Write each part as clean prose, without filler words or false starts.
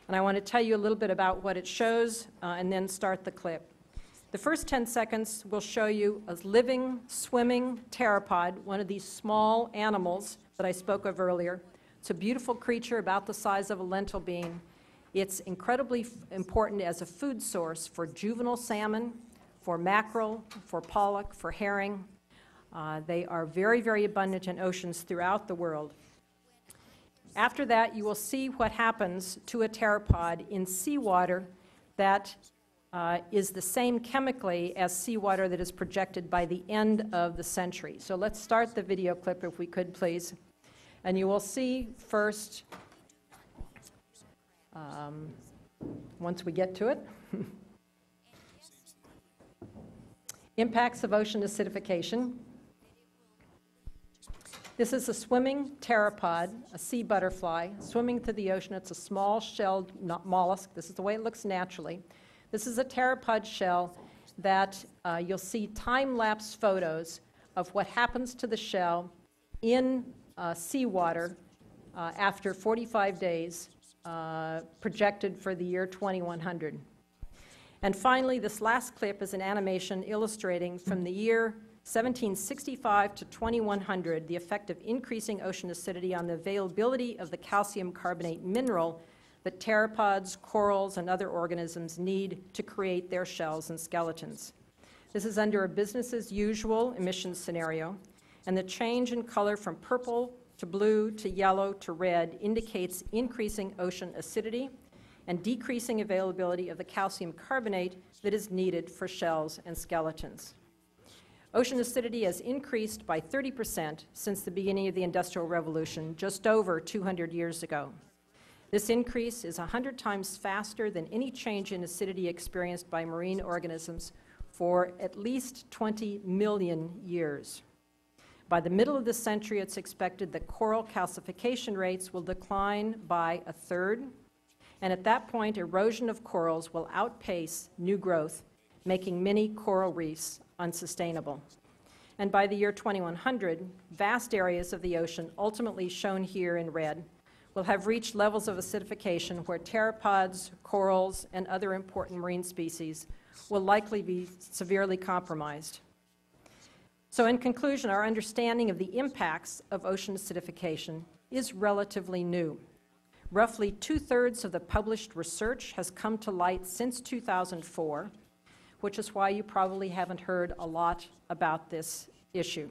And I want to tell you a little bit about what it shows and then start the clip. The first 10 seconds will show you a living, swimming pteropod, one of these small animals that I spoke of earlier. It's a beautiful creature about the size of a lentil bean. It's incredibly important as a food source for juvenile salmon, for mackerel, for pollock, for herring. They are very, very abundant in oceans throughout the world. After that, you will see what happens to a pteropod in seawater that is the same chemically as seawater that is projected by the end of the century. So let's start the video clip, if we could, please. And you will see first, once we get to it, impacts of ocean acidification. This is a swimming pteropod, a sea butterfly, swimming through the ocean. It's a small shelled mollusk. This is the way it looks naturally. This is a pteropod shell that you'll see time-lapse photos of what happens to the shell in seawater after 45 days, projected for the year 2100. And finally, this last clip is an animation illustrating from the year 1765 to 2100 the effect of increasing ocean acidity on the availability of the calcium carbonate mineral that pteropods, corals, and other organisms need to create their shells and skeletons. This is under a business-as-usual emissions scenario, and the change in color from purple to blue to yellow to red indicates increasing ocean acidity and decreasing availability of the calcium carbonate that is needed for shells and skeletons. Ocean acidity has increased by 30% since the beginning of the Industrial Revolution, just over 200 years ago. This increase is 100 times faster than any change in acidity experienced by marine organisms for at least 20 million years. By the middle of the century, it's expected that coral calcification rates will decline by a third, and at that point, erosion of corals will outpace new growth, making many coral reefs unsustainable. And by the year 2100, vast areas of the ocean, ultimately shown here in red, will have reached levels of acidification where pteropods, corals, and other important marine species will likely be severely compromised. So in conclusion, our understanding of the impacts of ocean acidification is relatively new. Roughly 2/3 of the published research has come to light since 2004, which is why you probably haven't heard a lot about this issue.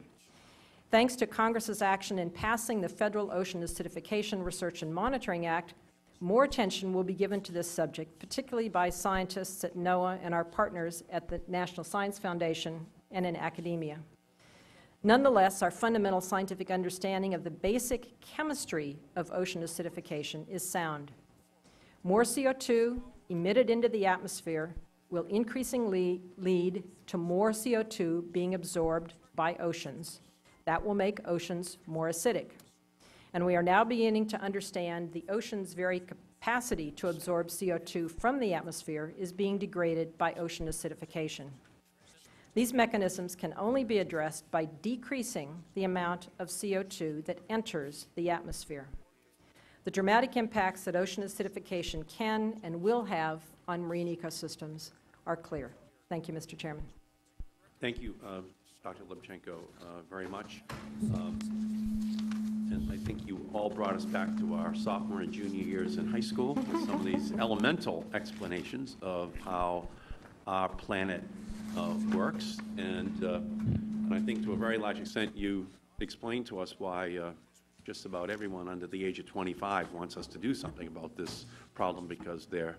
Thanks to Congress's action in passing the Federal Ocean Acidification Research and Monitoring Act, more attention will be given to this subject, particularly by scientists at NOAA and our partners at the National Science Foundation and in academia. Nonetheless, our fundamental scientific understanding of the basic chemistry of ocean acidification is sound. More CO2 emitted into the atmosphere will increasingly lead to more CO2 being absorbed by oceans. That will make oceans more acidic. And we are now beginning to understand the ocean's very capacity to absorb CO2 from the atmosphere is being degraded by ocean acidification. These mechanisms can only be addressed by decreasing the amount of CO2 that enters the atmosphere. The dramatic impacts that ocean acidification can and will have on marine ecosystems are clear. Thank you, Mr. Chairman. Thank you, Dr. Lubchenco, very much. And I think you all brought us back to our sophomore and junior years in high school with some of these elemental explanations of how our planet works. And I think to a very large extent you explained to us why just about everyone under the age of 25 wants us to do something about this problem, because they're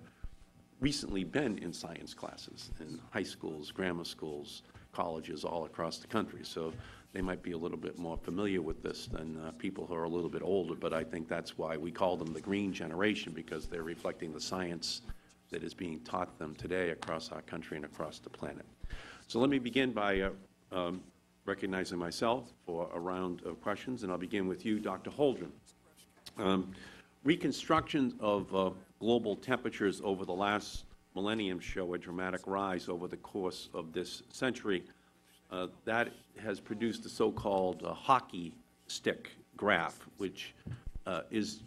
recently been in science classes in high schools, grammar schools, colleges all across the country. So they might be a little bit more familiar with this than people who are a little bit older, but I think that's why we call them the green generation, because they're reflecting the science that is being taught them today across our country and across the planet. So let me begin by recognizing myself for a round of questions, and I'll begin with you, Dr. Holdren. Reconstructions of global temperatures over the last millennium show a dramatic rise over the course of this century. That has produced the so-called hockey stick graph, which is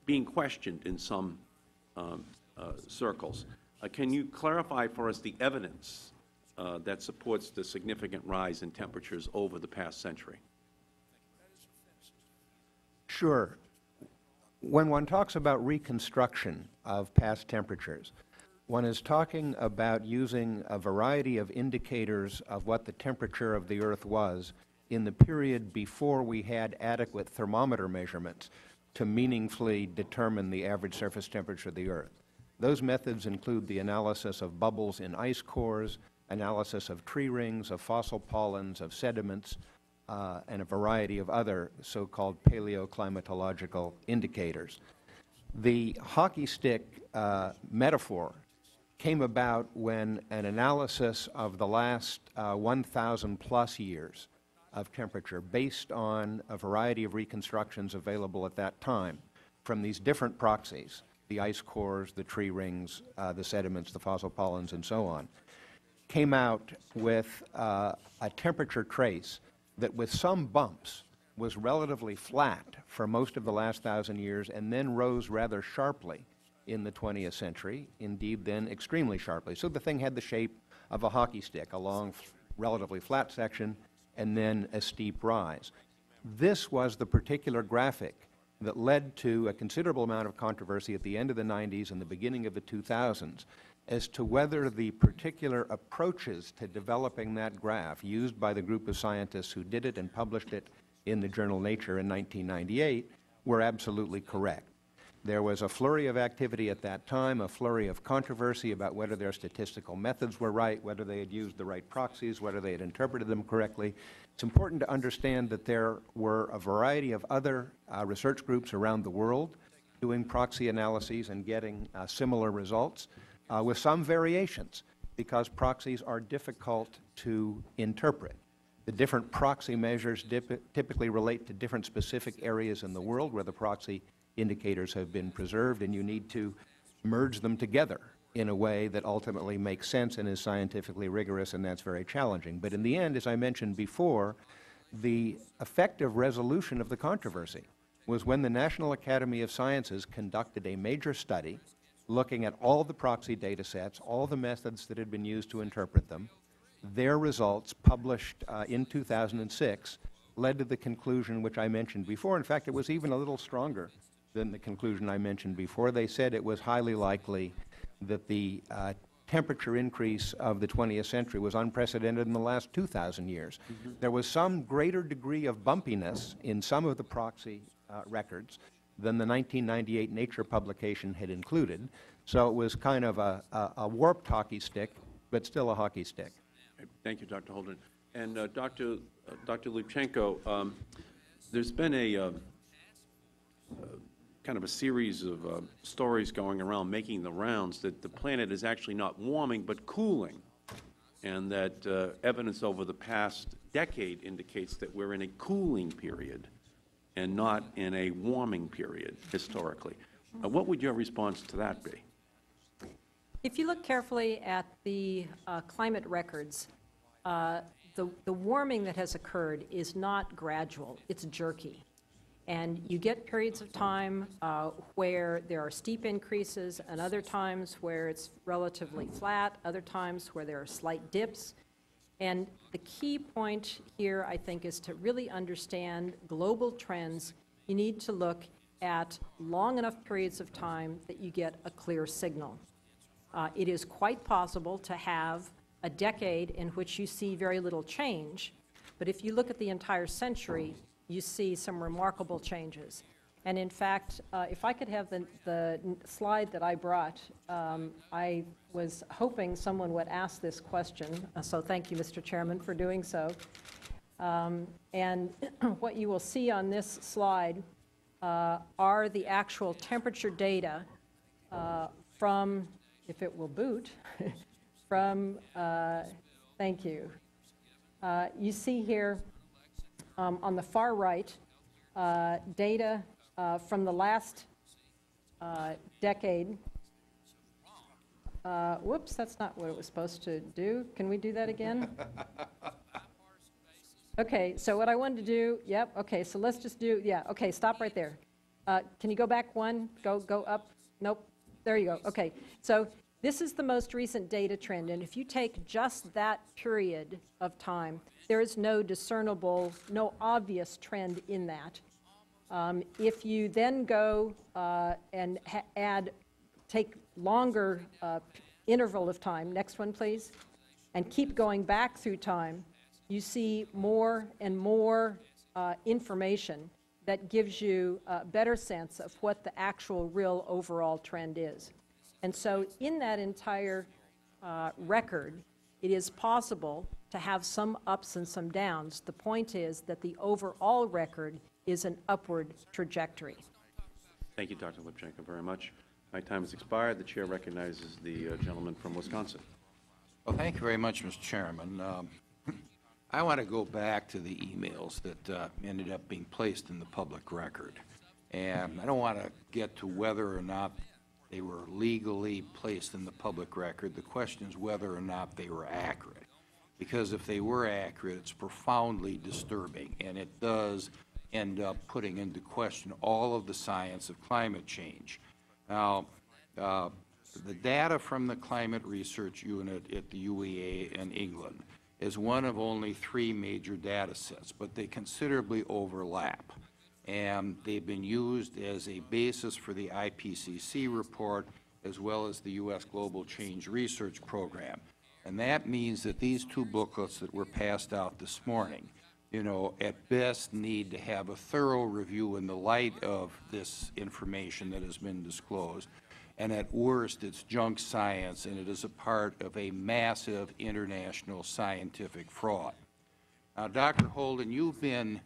being questioned in some circles. Can you clarify for us the evidence that supports the significant rise in temperatures over the past century? Sure. When one talks about reconstruction of past temperatures, one is talking about using a variety of indicators of what the temperature of the Earth was in the period before we had adequate thermometer measurements to meaningfully determine the average surface temperature of the Earth. Those methods include the analysis of bubbles in ice cores, analysis of tree rings, of fossil pollens, of sediments, and a variety of other so-called paleoclimatological indicators. The hockey stick metaphor came about when an analysis of the last 1,000 plus years of temperature based on a variety of reconstructions available at that time from these different proxies, the ice cores, the tree rings, the sediments, the fossil pollens, and so on, came out with a temperature trace that with some bumps was relatively flat for most of the last 1,000 years and then rose rather sharply in the 20th century, indeed then extremely sharply. So the thing had the shape of a hockey stick, a long, relatively flat section, and then a steep rise. This was the particular graphic that led to a considerable amount of controversy at the end of the 90s and the beginning of the 2000s as to whether the particular approaches to developing that graph used by the group of scientists who did it and published it in the journal Nature in 1998 were absolutely correct. There was a flurry of activity at that time, a flurry of controversy about whether their statistical methods were right, whether they had used the right proxies, whether they had interpreted them correctly. It's important to understand that there were a variety of other research groups around the world doing proxy analyses and getting similar results with some variations because proxies are difficult to interpret. The different proxy measures typically relate to different specific areas in the world where the proxy indicators have been preserved, and you need to merge them together in a way that ultimately makes sense and is scientifically rigorous, and that's very challenging. But in the end, as I mentioned before, the effective resolution of the controversy was when the National Academy of Sciences conducted a major study looking at all the proxy data sets, all the methods that had been used to interpret them. Their results, published in 2006, led to the conclusion which I mentioned before. In fact, it was even a little stronger than the conclusion I mentioned before. They said it was highly likely that the temperature increase of the 20th century was unprecedented in the last 2,000 years. There was some greater degree of bumpiness in some of the proxy records than the 1998 Nature publication had included. So it was kind of a warped hockey stick, but still a hockey stick. Thank you, Dr. Holdren. And Dr. Lubchenco, there's been a kind of a series of stories going around making the rounds that the planet is actually not warming but cooling, and that evidence over the past decade indicates that we're in a cooling period and not in a warming period historically. What would your response to that be? If you look carefully at the climate records, the warming that has occurred is not gradual, it's jerky. And you get periods of time where there are steep increases and other times where it's relatively flat, other times where there are slight dips. And the key point here, I think, is to really understand global trends. You need to look at long enough periods of time that you get a clear signal. It is quite possible to have a decade in which you see very little change, but if you look at the entire century, you see some remarkable changes. And in fact, if I could have the slide that I brought, I was hoping someone would ask this question, so thank you, Mr. Chairman, for doing so. And what you will see on this slide are the actual temperature data from, if it will boot, from, thank you. You see here on the far right, data from the last decade. Whoops, that's not what it was supposed to do. Can we do that again? Okay, so what I wanted to do, yep, okay, so let's just do, yeah, okay, stop right there. Can you go back one? Go up? Nope. there you go. Okay. So this is the most recent data trend, and if you take just that period of time, there is no discernible, no obvious trend in that. If you then go and take longer interval of time, next one please, and keep going back through time, you see more and more information that gives you a better sense of what the actual real overall trend is. And so in that entire record, it is possible to have some ups and some downs. The point is that the overall record is an upward trajectory. Thank you, Dr. Lubchenco, very much. My time has expired. The Chair recognizes the gentleman from Wisconsin. Well, thank you very much, Mr. Chairman. I want to go back to the emails that ended up being placed in the public record. And I don't want to get to whether or not they were legally placed in the public record. The question is whether or not they were accurate. Because if they were accurate, it's profoundly disturbing, and it does end up putting into question all of the science of climate change. Now, the data from the Climate Research Unit at the UEA in England is one of only 3 major data sets, but they considerably overlap. And they've been used as a basis for the IPCC report as well as the U.S. Global Change Research Program. And that means that these 2 booklets that were passed out this morning, you know, at best need to have a thorough review in the light of this information that has been disclosed. And at worst, it's junk science, and it is a part of a massive international scientific fraud. Now, Dr. Holden, you've been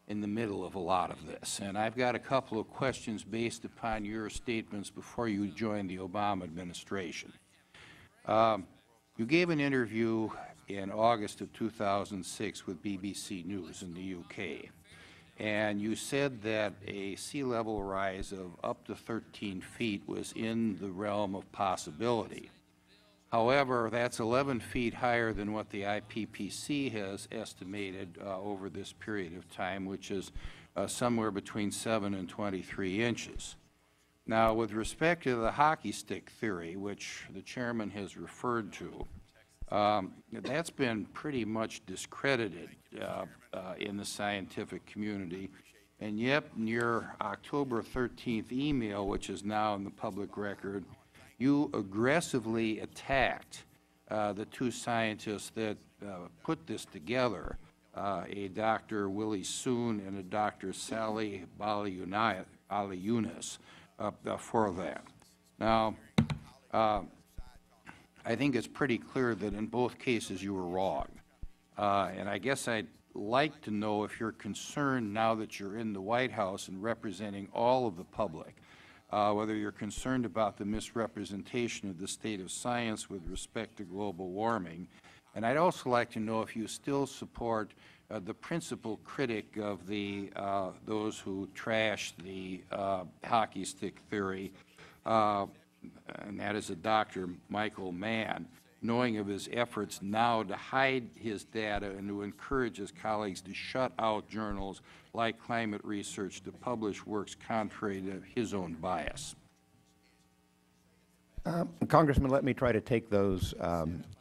in the middle of a lot of this, and I've got a couple of questions based upon your statements before you joined the Obama administration. You gave an interview in August of 2006 with BBC News in the UK, and you said that a sea level rise of up to 13 feet was in the realm of possibility. However, that's 11 feet higher than what the IPCC has estimated over this period of time, which is somewhere between 7 and 23 inches. Now, with respect to the hockey stick theory, which the Chairman has referred to, that's been pretty much discredited in the scientific community. And yet, in your October 13th email, which is now in the public record, you aggressively attacked the 2 scientists that put this together, a Dr. Willie Soon and a Dr. Sally Baliunas, for that. Now, I think it's pretty clear that in both cases you were wrong. And I guess I'd like to know if you're concerned now that you're in the White House and representing all of the public, whether you're concerned about the misrepresentation of the state of science with respect to global warming. And I'd also like to know if you still support the principal critic of the those who trash the hockey stick theory, and that is a Dr. Michael Mann, knowing of his efforts now to hide his data and to encourage his colleagues to shut out journals like Climate Research to publish works contrary to his own bias. Congressman, let me try to take those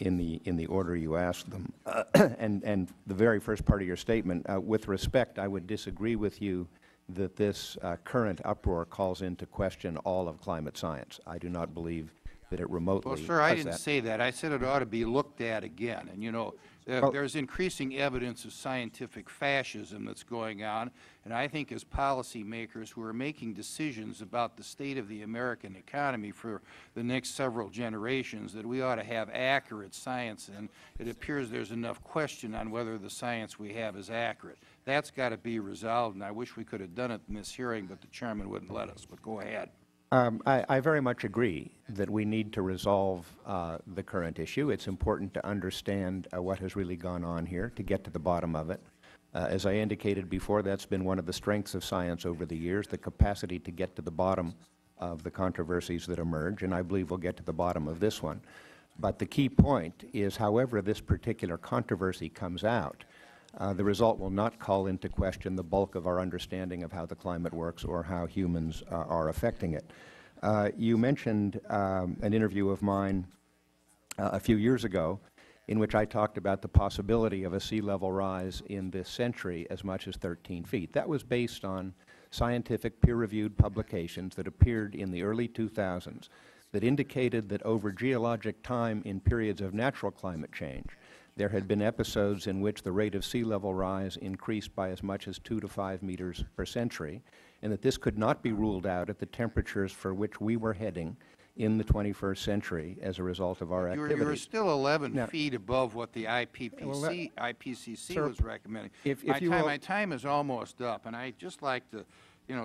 in the order you asked them. And the very first part of your statement, with respect, I would disagree with you that this current uproar calls into question all of climate science. I do not believe that it remotely Well, sir, I didn't say that. I said it ought to be looked at again. And, you know, there's increasing evidence of scientific fascism that's going on, and I think as policymakers who are making decisions about the state of the American economy for the next several generations, that we ought to have accurate science, and it appears there's enough question on whether the science we have is accurate. That's got to be resolved, and I wish we could have done it in this hearing, but the Chairman wouldn't let us. But go ahead. I very much agree that we need to resolve the current issue. It's important to understand what has really gone on here to get to the bottom of it. As I indicated before, that's been one of the strengths of science over the years, the capacity to get to the bottom of the controversies that emerge, and I believe we'll get to the bottom of this one. But the key point is, however this particular controversy comes out, the result will not call into question the bulk of our understanding of how the climate works or how humans are affecting it. You mentioned an interview of mine a few years ago in which I talked about the possibility of a sea level rise in this century as much as 13 feet. That was based on scientific peer-reviewed publications that appeared in the early 2000s that indicated that over geologic time in periods of natural climate change, there had been episodes in which the rate of sea level rise increased by as much as 2 to 5 meters per century, and that this could not be ruled out at the temperatures for which we were heading in the 21st century as a result of our activities. You're still 11 Now, feet above what the IPCC sir, was recommending. My time is almost up, and I'd just like to,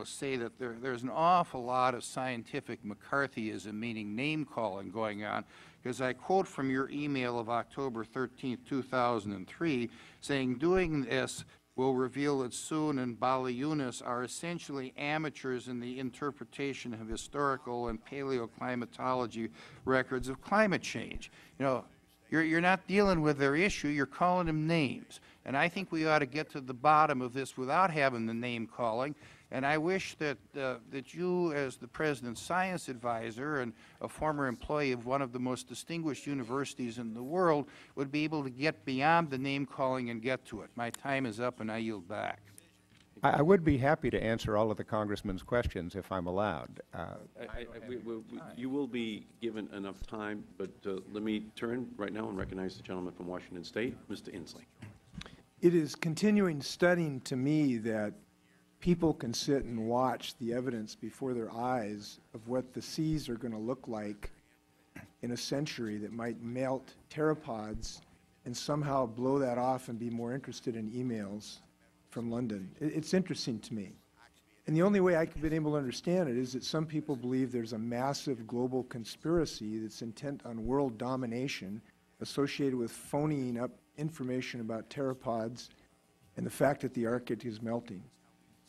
say that there's an awful lot of scientific McCarthyism, meaning name-calling, going on, because I quote from your email of October 13, 2003, saying, "Doing this will reveal that Soon and Baliunas are essentially amateurs in the interpretation of historical and paleoclimatology records of climate change." You're not dealing with their issue, you're calling them names. And I think we ought to get to the bottom of this without having the name calling. And I wish that, that you, as the President's science advisor and a former employee of one of the most distinguished universities in the world, would be able to get beyond the name calling and get to it. My time is up, and I yield back. I would be happy to answer all of the Congressman's questions if I'm allowed. You will be given enough time, but let me turn right now and recognize the gentleman from Washington State, Mr. Inslee. It is continuing studying to me that people can sit and watch the evidence before their eyes of what the seas are going to look like in a century that might melt pteropods and somehow blow that off and be more interested in emails from London. It's interesting to me. And the only way I've been able to understand it is that some people believe there's a massive global conspiracy that's intent on world domination associated with phoning up information about pteropods and the fact that the Arctic is melting.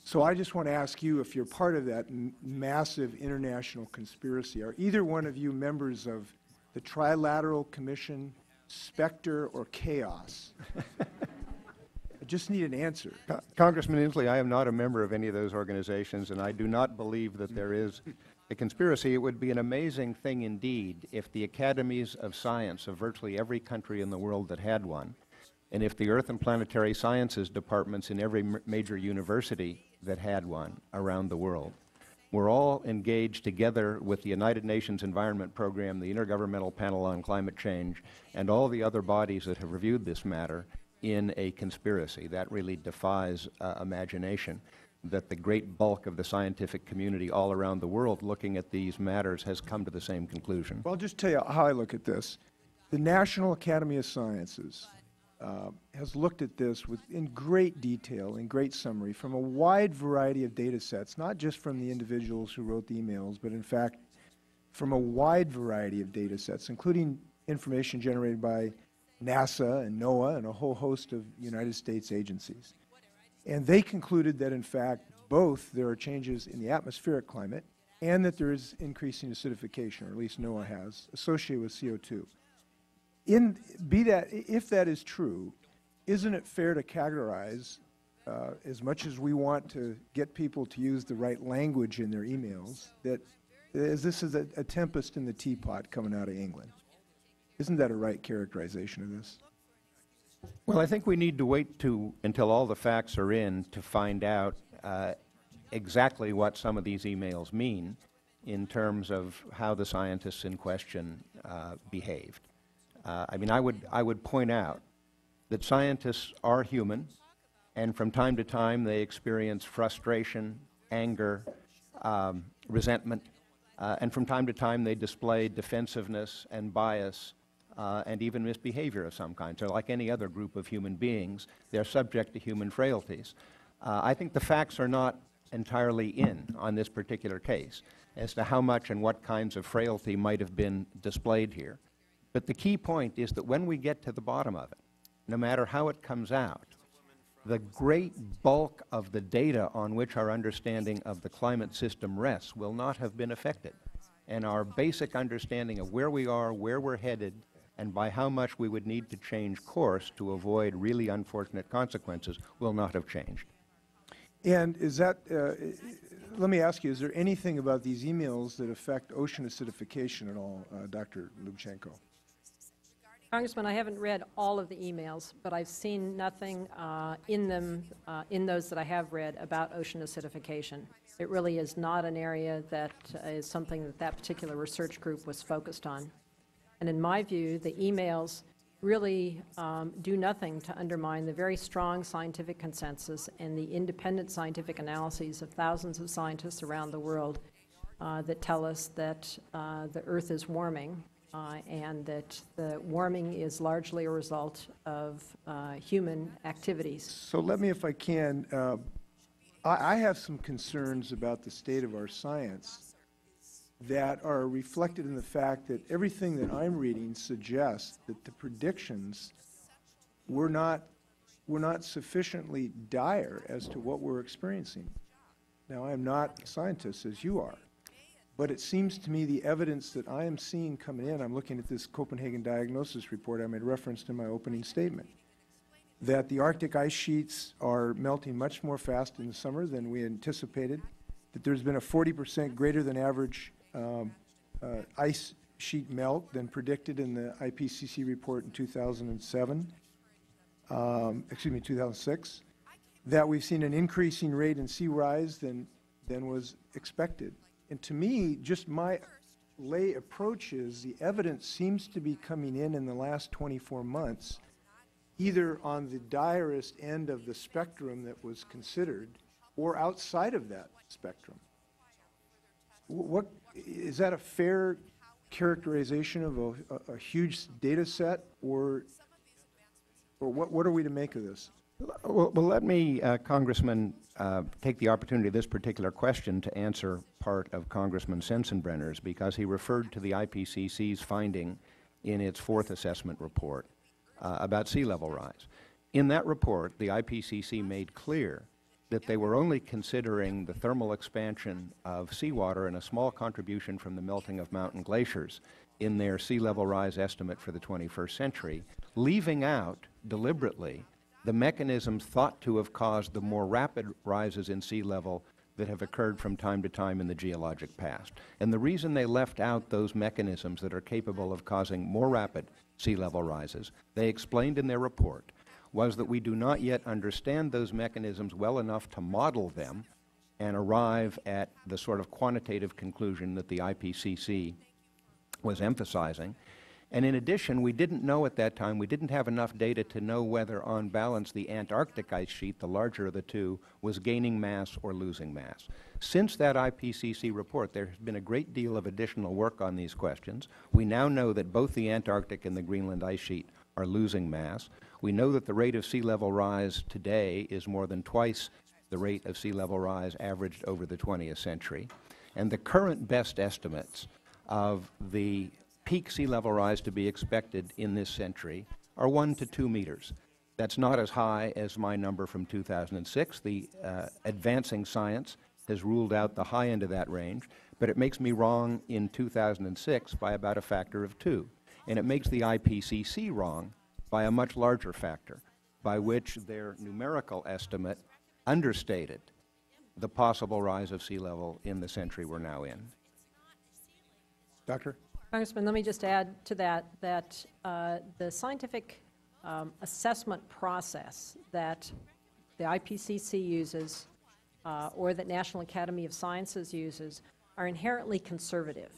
So I just want to ask you if you're part of that massive international conspiracy. Are either one of you members of the Trilateral Commission, Spectre, or Chaos? I just need an answer. Congressman Inslee, I am not a member of any of those organizations, and I do not believe that there is a conspiracy. It would be an amazing thing indeed if the academies of science of virtually every country in the world that had one, and if the Earth and Planetary Sciences departments in every major university that had one around the world were all engaged together with the United Nations Environment Program, the Intergovernmental Panel on Climate Change, and all the other bodies that have reviewed this matter in a conspiracy. That really defies imagination, that the great bulk of the scientific community all around the world looking at these matters has come to the same conclusion. Well, I'll just tell you how I look at this. The National Academy of Sciences has looked at this in great detail, in great summary, from a wide variety of data sets, not just from the individuals who wrote the emails, but in fact from a wide variety of data sets, including information generated by NASA and NOAA and a whole host of United States agencies. And they concluded that, in fact, both there are changes in the atmospheric climate and that there is increasing acidification, or at least NOAA has, associated with CO2. If that is true, isn't it fair to categorize, as much as we want to get people to use the right language in their emails, that this is a tempest in the teapot coming out of England? Isn't that a right characterization of this? Well, I think we need to wait until all the facts are in to find out exactly what some of these emails mean in terms of how the scientists in question behaved. I mean, I would point out that scientists are human, and from time to time they experience frustration, anger, resentment, and from time to time they display defensiveness and bias and even misbehavior of some kind. So like any other group of human beings, they're subject to human frailties. I think the facts are not entirely in on this particular case as to how much and what kinds of frailty might have been displayed here. But the key point is that when we get to the bottom of it, no matter how it comes out, the great bulk of the data on which our understanding of the climate system rests will not have been affected. And our basic understanding of where we are, where we're headed, and by how much we would need to change course to avoid really unfortunate consequences will not have changed. And is that, let me ask you, is there anything about these emails that affect ocean acidification at all, Dr. Lubchenco? Congressman, I haven't read all of the emails, but I've seen nothing in them, in those that I have read, about ocean acidification. It really is not an area that is something that that particular research group was focused on. And in my view, the emails really do nothing to undermine the very strong scientific consensus and the independent scientific analyses of thousands of scientists around the world that tell us that the Earth is warming and that the warming is largely a result of human activities. So let me, if I can, I have some concerns about the state of our science that are reflected in the fact that everything that I'm reading suggests that the predictions were not sufficiently dire as to what we're experiencing. Now, I am not a scientist, as you are, but it seems to me the evidence that I am seeing coming in, I'm looking at this Copenhagen diagnosis report I made reference to in my opening statement, that the Arctic ice sheets are melting much more fast in the summer than we anticipated, that there's been a 40% greater than average ice sheet melt than predicted in the IPCC report in 2006, that we've seen an increasing rate in sea rise than was expected. And to me, just my lay approach is the evidence seems to be coming in the last 24 months, either on the direst end of the spectrum that was considered or outside of that spectrum. What, is that a fair characterization of a huge data set, or what are we to make of this? Well, let me, Congressman, take the opportunity of this particular question to answer part of Congressman Sensenbrenner's, because he referred to the IPCC's finding in its fourth assessment report about sea level rise. In that report, the IPCC made clear that they were only considering the thermal expansion of seawater and a small contribution from the melting of mountain glaciers in their sea level rise estimate for the 21st century, leaving out deliberately the mechanisms thought to have caused the more rapid rises in sea level that have occurred from time to time in the geologic past. And the reason they left out those mechanisms that are capable of causing more rapid sea level rises, they explained in their report, was that we do not yet understand those mechanisms well enough to model them and arrive at the sort of quantitative conclusion that the IPCC was emphasizing. And in addition, we didn't know at that time, we didn't have enough data to know whether on balance the Antarctic ice sheet, the larger of the two, was gaining mass or losing mass. Since that IPCC report, there has been a great deal of additional work on these questions. We now know that both the Antarctic and the Greenland ice sheet are losing mass. We know that the rate of sea level rise today is more than twice the rate of sea level rise averaged over the 20th century. And the current best estimates of the peak sea level rise to be expected in this century are 1 to 2 meters. That's not as high as my number from 2006. The advancing science has ruled out the high end of that range, but it makes me wrong in 2006 by about a factor of 2. And it makes the IPCC wrong by a much larger factor, by which their numerical estimate understated the possible rise of sea level in the century we're now in. Doctor? Congressman, let me just add to that, that the scientific assessment process that the IPCC uses or that National Academy of Sciences uses are inherently conservative.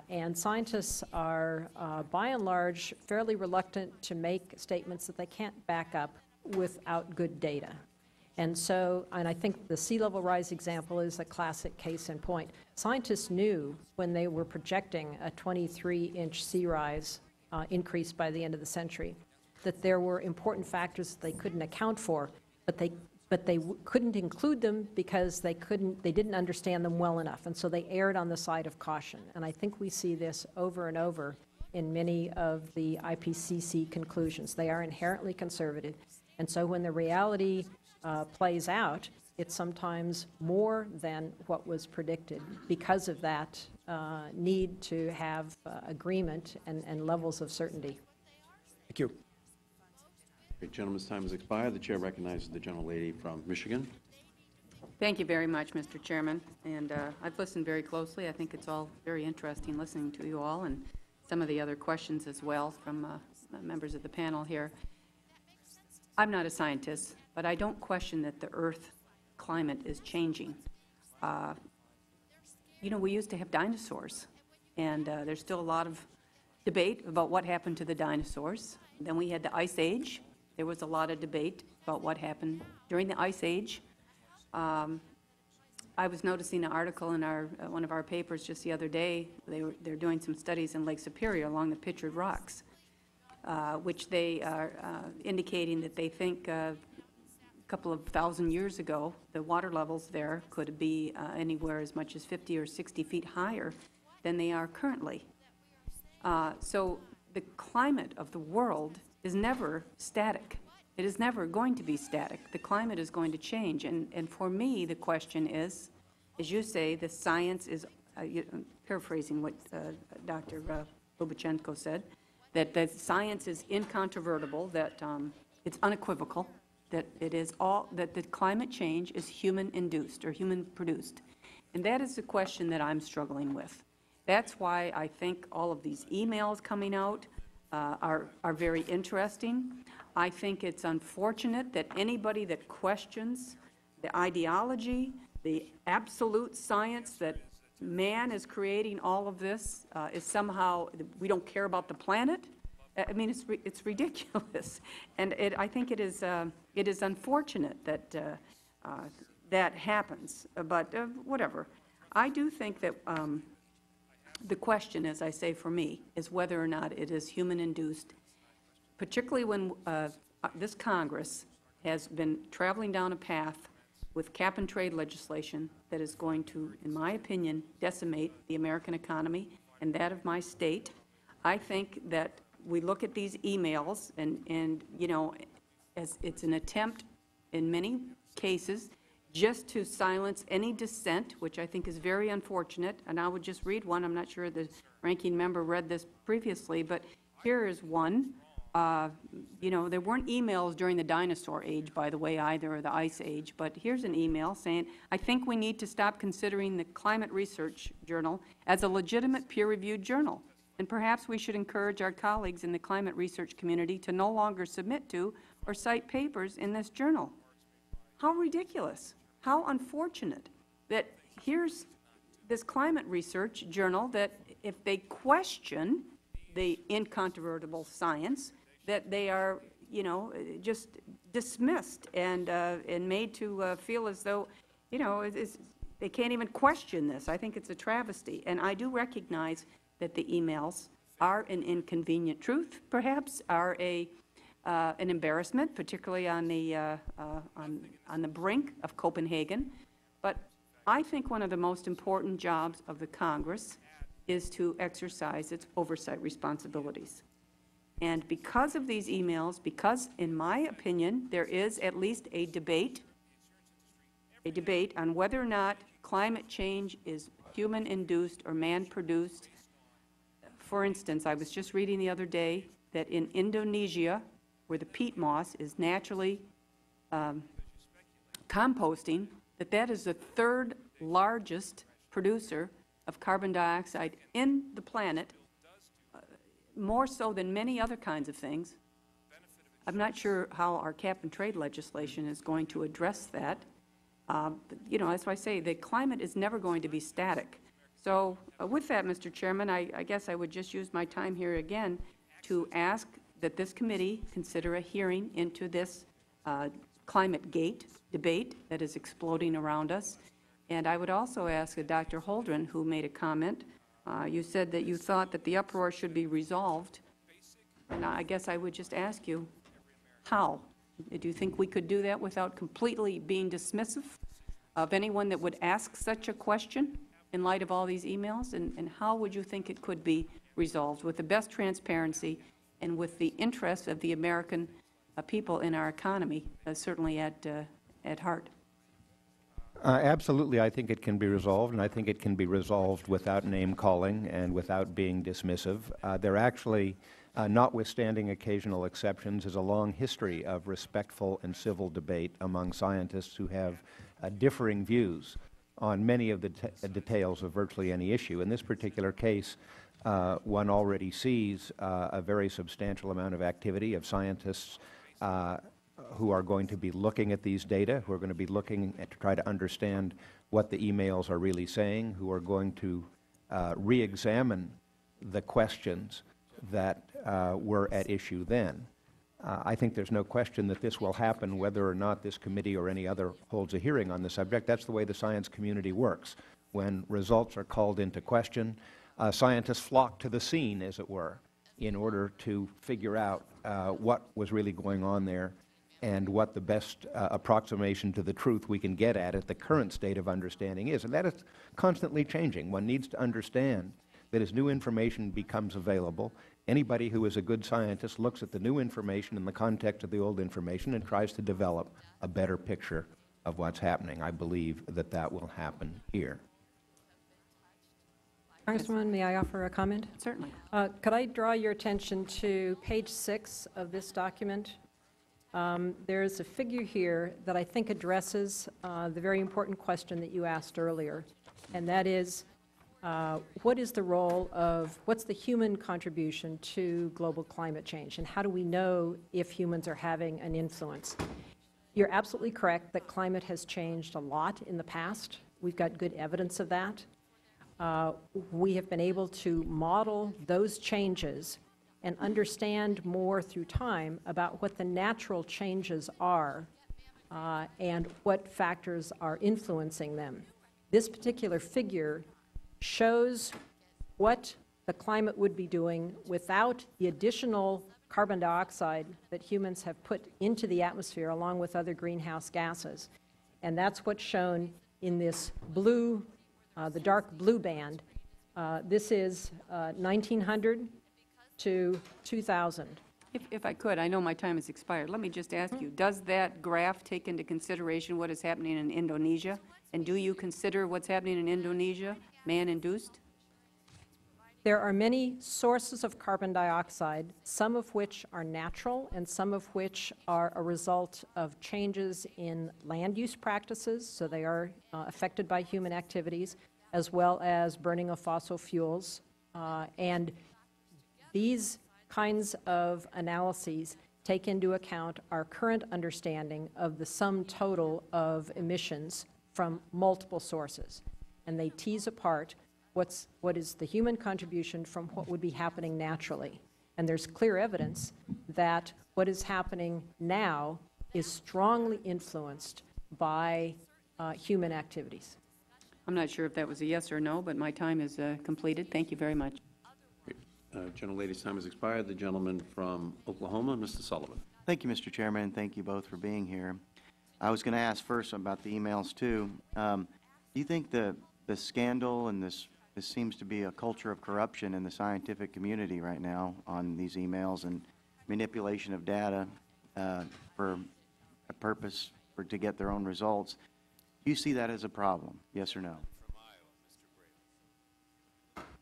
And scientists are, by and large, fairly reluctant to make statements that they can't back up without good data. And so, and I think the sea level rise example is a classic case in point. Scientists knew when they were projecting a 23-inch sea rise increase by the end of the century that there were important factors that they couldn't account for, but they couldn't include them because they didn't understand them well enough, and so they erred on the side of caution. And I think we see this over and over in many of the IPCC conclusions. They are inherently conservative, and so when the reality plays out, it's sometimes more than what was predicted because of that need to have agreement and levels of certainty. Thank you. The gentleman's time has expired. The chair recognizes the gentlelady from Michigan. Thank you very much, Mr. Chairman. And I've listened very closely. I think it's all very interesting listening to you all and some of the other questions as well from members of the panel here. I'm not a scientist, but I don't question that the Earth climate is changing. You know, we used to have dinosaurs, and there's still a lot of debate about what happened to the dinosaurs. Then we had the Ice Age. There was a lot of debate about what happened during the Ice Age. I was noticing an article in one of our papers just the other day. They're doing some studies in Lake Superior along the Pictured Rocks, which they are indicating that they think a couple of thousand years ago, the water levels there could be anywhere as much as 50 or 60 feet higher than they are currently. So the climate of the world is never static. It is never going to be static. The climate is going to change. And for me, the question is, as you say, the science is, paraphrasing what Dr. Lubchenco said, that the science is incontrovertible, that it's unequivocal, that it is all, that the climate change is human-induced or human-produced. And that is the question that I'm struggling with. That's why I think all of these emails coming out are very interesting. I think it's unfortunate that anybody that questions the ideology, the absolute science that man is creating all of this is somehow, we don't care about the planet. I mean, it's ridiculous. And I think it is unfortunate that that happens. But whatever. I do think that the question, as I say for me, is whether or not it is human-induced, particularly when this Congress has been traveling down a path with cap-and-trade legislation that is going to, in my opinion, decimate the American economy and that of my state. I think that we look at these emails and you know, as it's an attempt in many cases just to silence any dissent, which I think is very unfortunate. And I would just read one. I'm not sure the ranking member read this previously, but here is one. You know, there weren't emails during the dinosaur age, by the way, either, or the ice age, but here's an email saying, I think we need to stop considering the Climate Research Journal as a legitimate peer-reviewed journal, and perhaps we should encourage our colleagues in the climate research community to no longer submit to or cite papers in this journal. How ridiculous. How unfortunate that here's this climate research journal that if they question the incontrovertible science, that they are, you know, just dismissed and made to feel as though, you know, they can't even question this. I think it's a travesty. And I do recognize that the emails are an inconvenient truth, perhaps, are an embarrassment, particularly on the brink of Copenhagen. But I think one of the most important jobs of the Congress is to exercise its oversight responsibilities. And because of these emails, because, in my opinion, there is at least a debate on whether or not climate change is human-induced or man-produced. For instance, I was just reading the other day that in Indonesia, where the peat moss is naturally composting, that is the third largest producer of carbon dioxide in the planet, more so than many other kinds of things. I'm not sure how our cap-and-trade legislation is going to address that. But, you know, that's why I say the climate is never going to be static. So with that, Mr. Chairman, I guess I would just use my time here again to ask that this committee consider a hearing into this climate gate debate that is exploding around us. And I would also ask Dr. Holdren, who made a comment, you said that you thought that the uproar should be resolved. And I guess I would just ask you, how? Do you think we could do that without completely being dismissive of anyone that would ask such a question in light of all these emails? And how would you think it could be resolved with the best transparency and with the interests of the American people in our economy certainly at heart? Absolutely, I think it can be resolved, and I think it can be resolved without name-calling and without being dismissive. There actually, notwithstanding occasional exceptions, is a long history of respectful and civil debate among scientists who have differing views on many of the details of virtually any issue. In this particular case, one already sees a very substantial amount of activity of scientists who are going to be looking at these data, who are going to be looking to try to understand what the emails are really saying, who are going to re-examine the questions that were at issue then. I think there's no question that this will happen whether or not this committee or any other holds a hearing on the subject. That's the way the science community works. When results are called into question, scientists flock to the scene, as it were, in order to figure out what was really going on there and what the best approximation to the truth we can get at the current state of understanding is. And that is constantly changing. One needs to understand that as new information becomes available, anybody who is a good scientist looks at the new information in the context of the old information and tries to develop a better picture of what's happening. I believe that that will happen here. Congresswoman, may I offer a comment? Certainly. Could I draw your attention to page 6 of this document? There's a figure here that I think addresses the very important question that you asked earlier, and that is, what is the role of, what's the human contribution to global climate change, and how do we know if humans are having an influence? You're absolutely correct that climate has changed a lot in the past. We've got good evidence of that. We have been able to model those changes and understand more through time about what the natural changes are and what factors are influencing them. This particular figure shows what the climate would be doing without the additional carbon dioxide that humans have put into the atmosphere along with other greenhouse gases. And that's what's shown in this blue, the dark blue band. This is 1900 to 2000. If I could, I know my time has expired. Let me just ask you, does that graph take into consideration what is happening in Indonesia? And do you consider what's happening in Indonesia man-induced? There are many sources of carbon dioxide, some of which are natural and some of which are a result of changes in land use practices, so they are affected by human activities, as well as burning of fossil fuels. And these kinds of analyses take into account our current understanding of the sum total of emissions from multiple sources. And they tease apart what is the human contribution from what would be happening naturally. And there's clear evidence that what is happening now is strongly influenced by human activities. I'm not sure if that was a yes or no, but my time is completed. Thank you very much. Gentlelady's time has expired. The gentleman from Oklahoma, Mr. Sullivan. Thank you, Mr. Chairman, and thank you both for being here. I was going to ask first about the emails, too. Do you think the scandal and this seems to be a culture of corruption in the scientific community right now on these emails and manipulation of data for a purpose to get their own results? Do you see that as a problem, yes or no?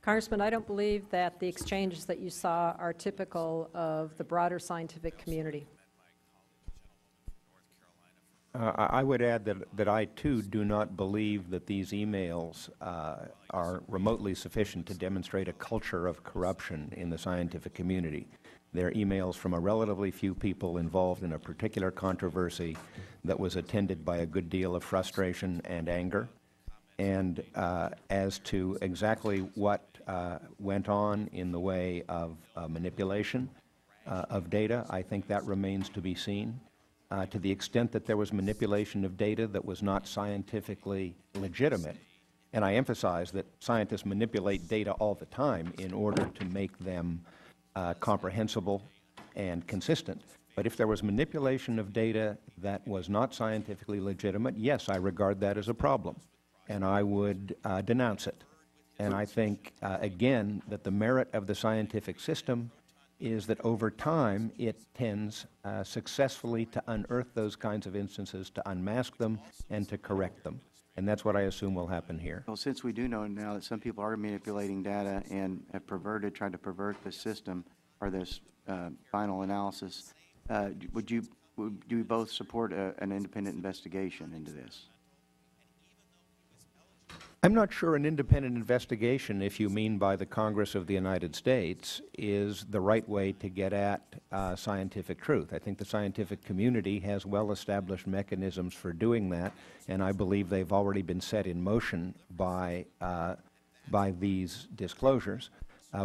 Congressman, I don't believe that the exchanges that you saw are typical of the broader scientific community. I would add that I, too, do not believe that these emails are remotely sufficient to demonstrate a culture of corruption in the scientific community. They're emails from a relatively few people involved in a particular controversy that was attended by a good deal of frustration and anger. And as to exactly what went on in the way of manipulation of data, I think that remains to be seen. To the extent that there was manipulation of data that was not scientifically legitimate, and I emphasize that scientists manipulate data all the time in order to make them comprehensible and consistent. But if there was manipulation of data that was not scientifically legitimate, yes, I regard that as a problem, and I would denounce it. And I think, again, that the merit of the scientific system is that over time it tends successfully to unearth those kinds of instances, to unmask them, and to correct them. And that's what I assume will happen here. Well, since we do know now that some people are manipulating data and have tried to pervert the system or this final analysis, do you both support an independent investigation into this? I'm not sure an independent investigation, if you mean by the Congress of the United States, is the right way to get at scientific truth. I think the scientific community has well-established mechanisms for doing that, and I believe they've already been set in motion by these disclosures.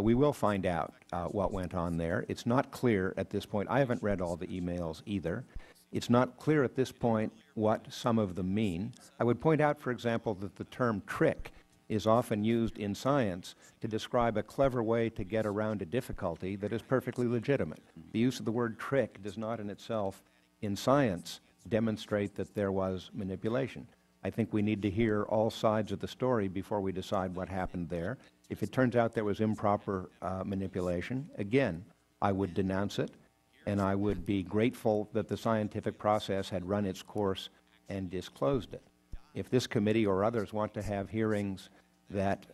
We will find out what went on there. It's not clear at this point. I haven't read all the emails either. It's not clear at this point what some of them mean. I would point out, for example, that the term trick is often used in science to describe a clever way to get around a difficulty that is perfectly legitimate. The use of the word trick does not in itself, in science, demonstrate that there was manipulation. I think we need to hear all sides of the story before we decide what happened there. If it turns out there was improper manipulation, again, I would denounce it. And I would be grateful that the scientific process had run its course and disclosed it. If this committee or others want to have hearings that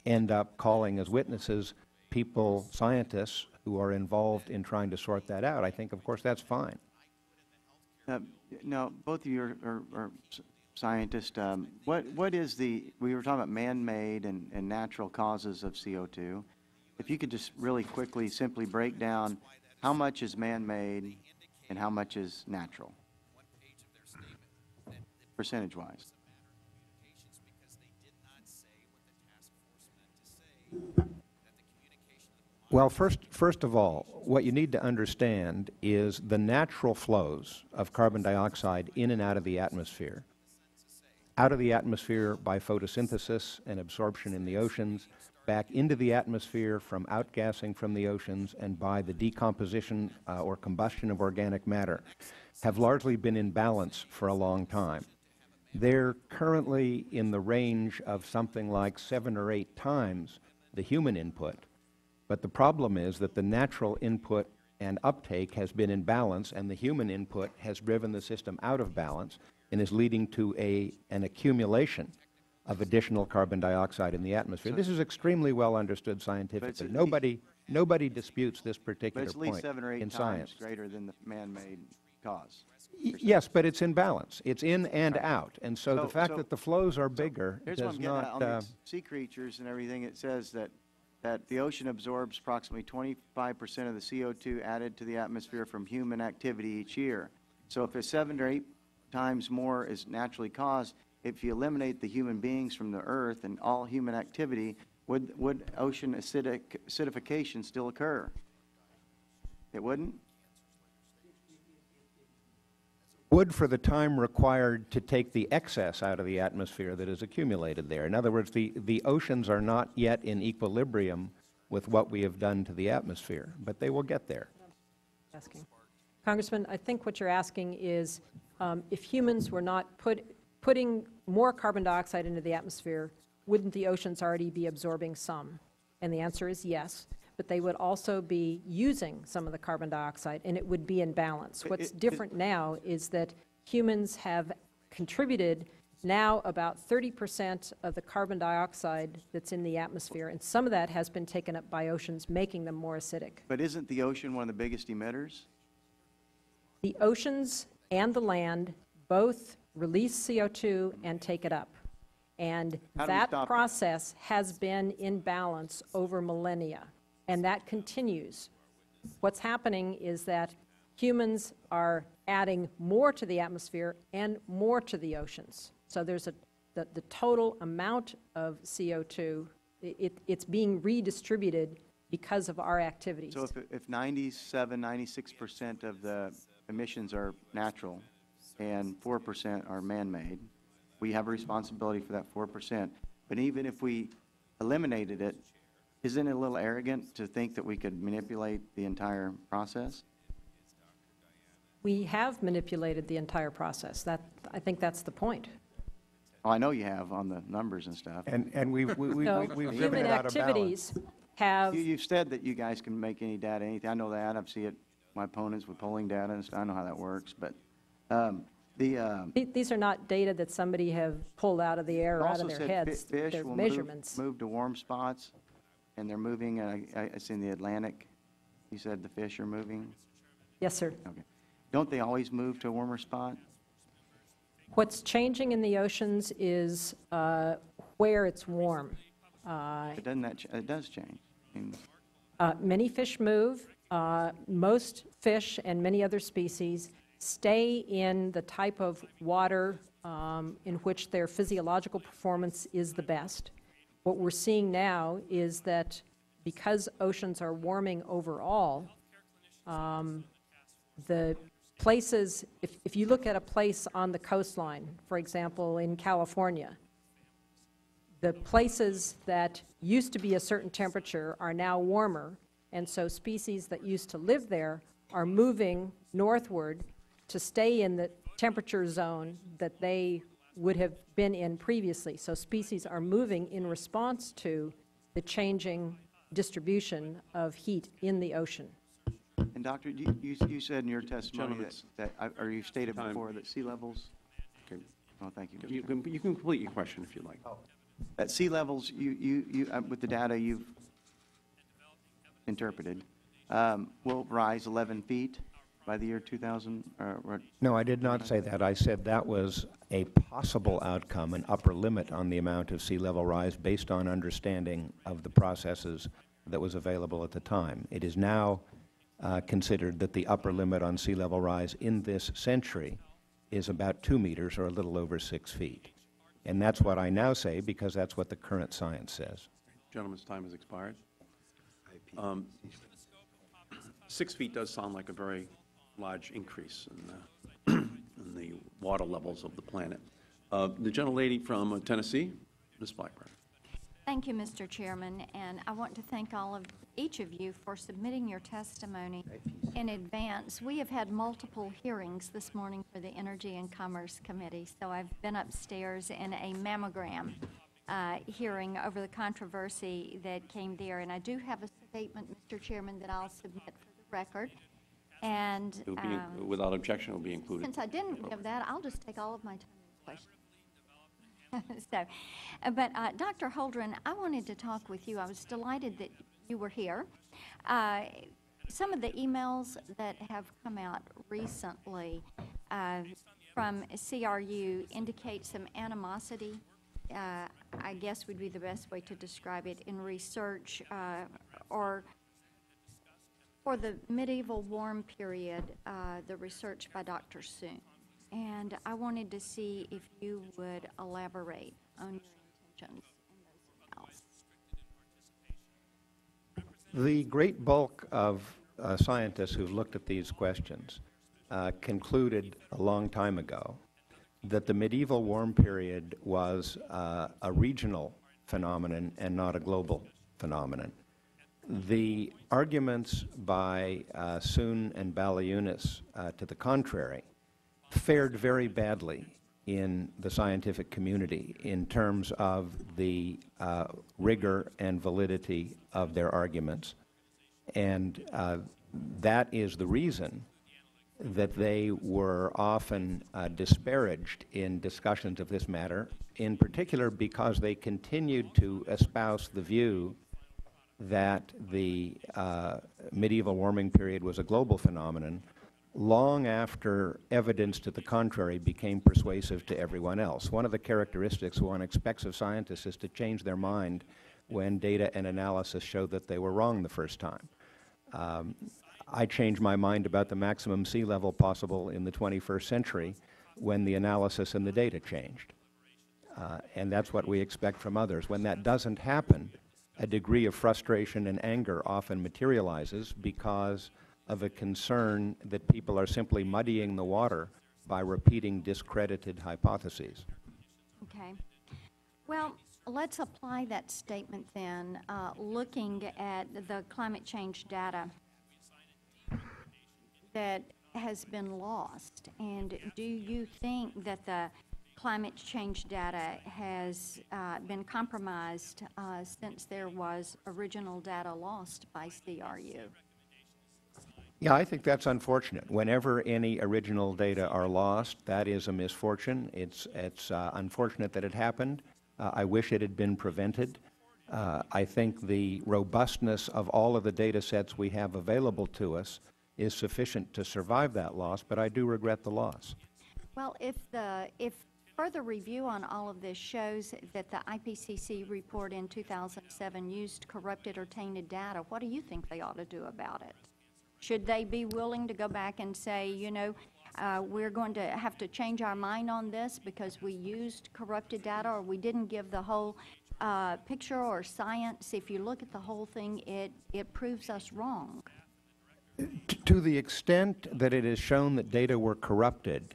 end up calling as witnesses people, scientists, who are involved in trying to sort that out, I think, of course, that's fine. Now, both of you are scientists. What is we were talking about man-made and natural causes of CO2. If you could just really quickly, simply break down how much is man-made and how much is natural, percentage-wise? Well, first of all, what you need to understand is the natural flows of carbon dioxide in and out of the atmosphere by photosynthesis and absorption in the oceans, back into the atmosphere from outgassing from the oceans, and by the decomposition or combustion of organic matter, have largely been in balance for a long time. They're currently in the range of something like 7 or 8 times the human input, but the problem is that the natural input and uptake has been in balance, and the human input has driven the system out of balance and is leading to an accumulation of additional carbon dioxide in the atmosphere. This is extremely well understood scientifically. Nobody disputes this particular point in science. But it's at least 7 or 8 times greater than the man-made cause. Yes, but it's in balance. It's in and out. And so the fact that the flows are bigger does not... Here's what I'm getting at. On the sea creatures and everything, it says that the ocean absorbs approximately 25% of the CO2 added to the atmosphere from human activity each year. So if it's 7 or 8 times more is naturally caused, if you eliminate the human beings from the earth and all human activity, would ocean acidification still occur? It wouldn't? Would for the time required to take the excess out of the atmosphere that is accumulated there. In other words, the oceans are not yet in equilibrium with what we have done to the atmosphere, but they will get there. Congressman, I think what you're asking is if humans were not putting more carbon dioxide into the atmosphere, wouldn't the oceans already be absorbing some? And the answer is yes, but they would also be using some of the carbon dioxide, and it would be in balance. What's different now is that humans have contributed now about 30% of the carbon dioxide that's in the atmosphere, and some of that has been taken up by oceans, making them more acidic. But isn't the ocean one of the biggest emitters? The oceans and the land both release CO2 and take it up. And that process has been in balance over millennia, and that continues. What's happening is that humans are adding more to the atmosphere and more to the oceans. So there's the total amount of CO2, it's being redistributed because of our activities. So if 97, 96% of the emissions are natural and 4% are man-made, we have a responsibility for that 4%. But even if we eliminated it, isn't it a little arrogant to think that we could manipulate the entire process? We have manipulated the entire process. I think that's the point. Oh, I know you have on the numbers and stuff. And we've driven human it out of balance. activities have... You've said that you guys can make any data, anything. I know that. I've seen it, my opponents with polling data and stuff. I know how that works. But these are not data that somebody have pulled out of the air or out of their heads. They're measurements. Move to warm spots, and they're moving. It's in the Atlantic. You said the fish are moving? Yes, sir. Okay. Don't they always move to a warmer spot? What's changing in the oceans is where it's warm. But doesn't that, it does change. I mean, Many fish move. Most fish and many other species stay in the type of water in which their physiological performance is the best. What we're seeing now is that because oceans are warming overall, the places, if you look at a place on the coastline, for example, in California, the places that used to be a certain temperature are now warmer, and so species that used to live there are moving northward to stay in the temperature zone that they would have been in previously. So species are moving in response to the changing distribution of heat in the ocean. And Doctor, you said in your testimony that or you stated time. before that sea levels, Okay. oh, thank you. Mr. You Chairman. can complete your question if you'd like. At sea levels, with the data you've interpreted, will rise 11 feet by the year 2000? No, I did not say that. I said that was a possible outcome, an upper limit on the amount of sea level rise based on understanding of the processes that was available at the time. It is now considered that the upper limit on sea level rise in this century is about 2 meters or a little over 6 feet. And that's what I now say because that's what the current science says. Gentleman's time has expired. 6 feet does sound like a very large increase in the water levels of the planet. The gentlelady from Tennessee, Ms. Blackburn. Thank you, Mr. Chairman, and I want to thank each of you for submitting your testimony in advance. We have had multiple hearings this morning for the Energy and Commerce Committee, so I've been upstairs in a mammogram hearing over the controversy that came there, and I do have a statement, Mr. Chairman, that I'll submit for the record. And It will be, without objection, it will be included. since I didn't give that, I'll just take all of my time in question. So, but Dr. Holdren, I wanted to talk with you. I was delighted that you were here. Some of the emails that have come out recently from CRU indicate some animosity, I guess would be the best way to describe it, in research or for the medieval warm period, the research by Dr. Soon. And I wanted to see if you would elaborate on your intentions in those emails. The great bulk of scientists who've looked at these questions concluded a long time ago that the medieval warm period was a regional phenomenon and not a global phenomenon. The arguments by Soon and Baliunas to the contrary fared very badly in the scientific community in terms of the rigor and validity of their arguments. And that is the reason that they were often disparaged in discussions of this matter, in particular because they continued to espouse the view that the medieval warming period was a global phenomenon long after evidence to the contrary became persuasive to everyone else. One of the characteristics one expects of scientists is to change their mind when data and analysis show that they were wrong the first time. I changed my mind about the maximum sea level possible in the 21st century when the analysis and the data changed. And that's what we expect from others. When that doesn't happen, a degree of frustration and anger often materializes because of a concern that people are simply muddying the water by repeating discredited hypotheses. Okay. Well, let's apply that statement then, looking at the climate change data that has been lost. And do you think that the climate change data has been compromised since there was original data lost by CRU? Yeah, I think that's unfortunate. Whenever any original data are lost, that is a misfortune. It's unfortunate that it happened. I wish it had been prevented. I think the robustness of all of the data sets we have available to us is sufficient to survive that loss, but I do regret the loss. Well, if further review on all of this shows that the IPCC report in 2007 used corrupted or tainted data, what do you think they ought to do about it? Should they be willing to go back and say, you know, we're going to have to change our mind on this because we used corrupted data or we didn't give the whole picture or science? If you look at the whole thing, it proves us wrong. To the extent that it is shown that data were corrupted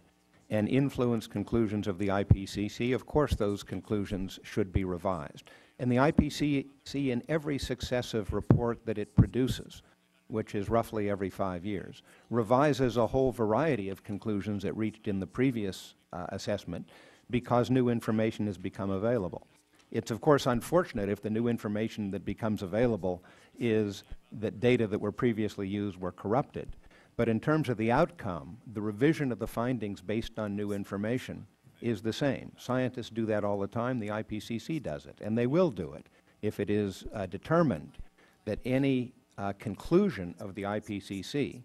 and influenced conclusions of the IPCC, of course those conclusions should be revised. And the IPCC, in every successive report that it produces, which is roughly every 5 years, revises a whole variety of conclusions it reached in the previous assessment because new information has become available. It's of course unfortunate if the new information that becomes available is that data that were previously used were corrupted. But in terms of the outcome, the revision of the findings based on new information is the same. Scientists do that all the time. The IPCC does it, and they will do it if it is determined that any conclusion of the IPCC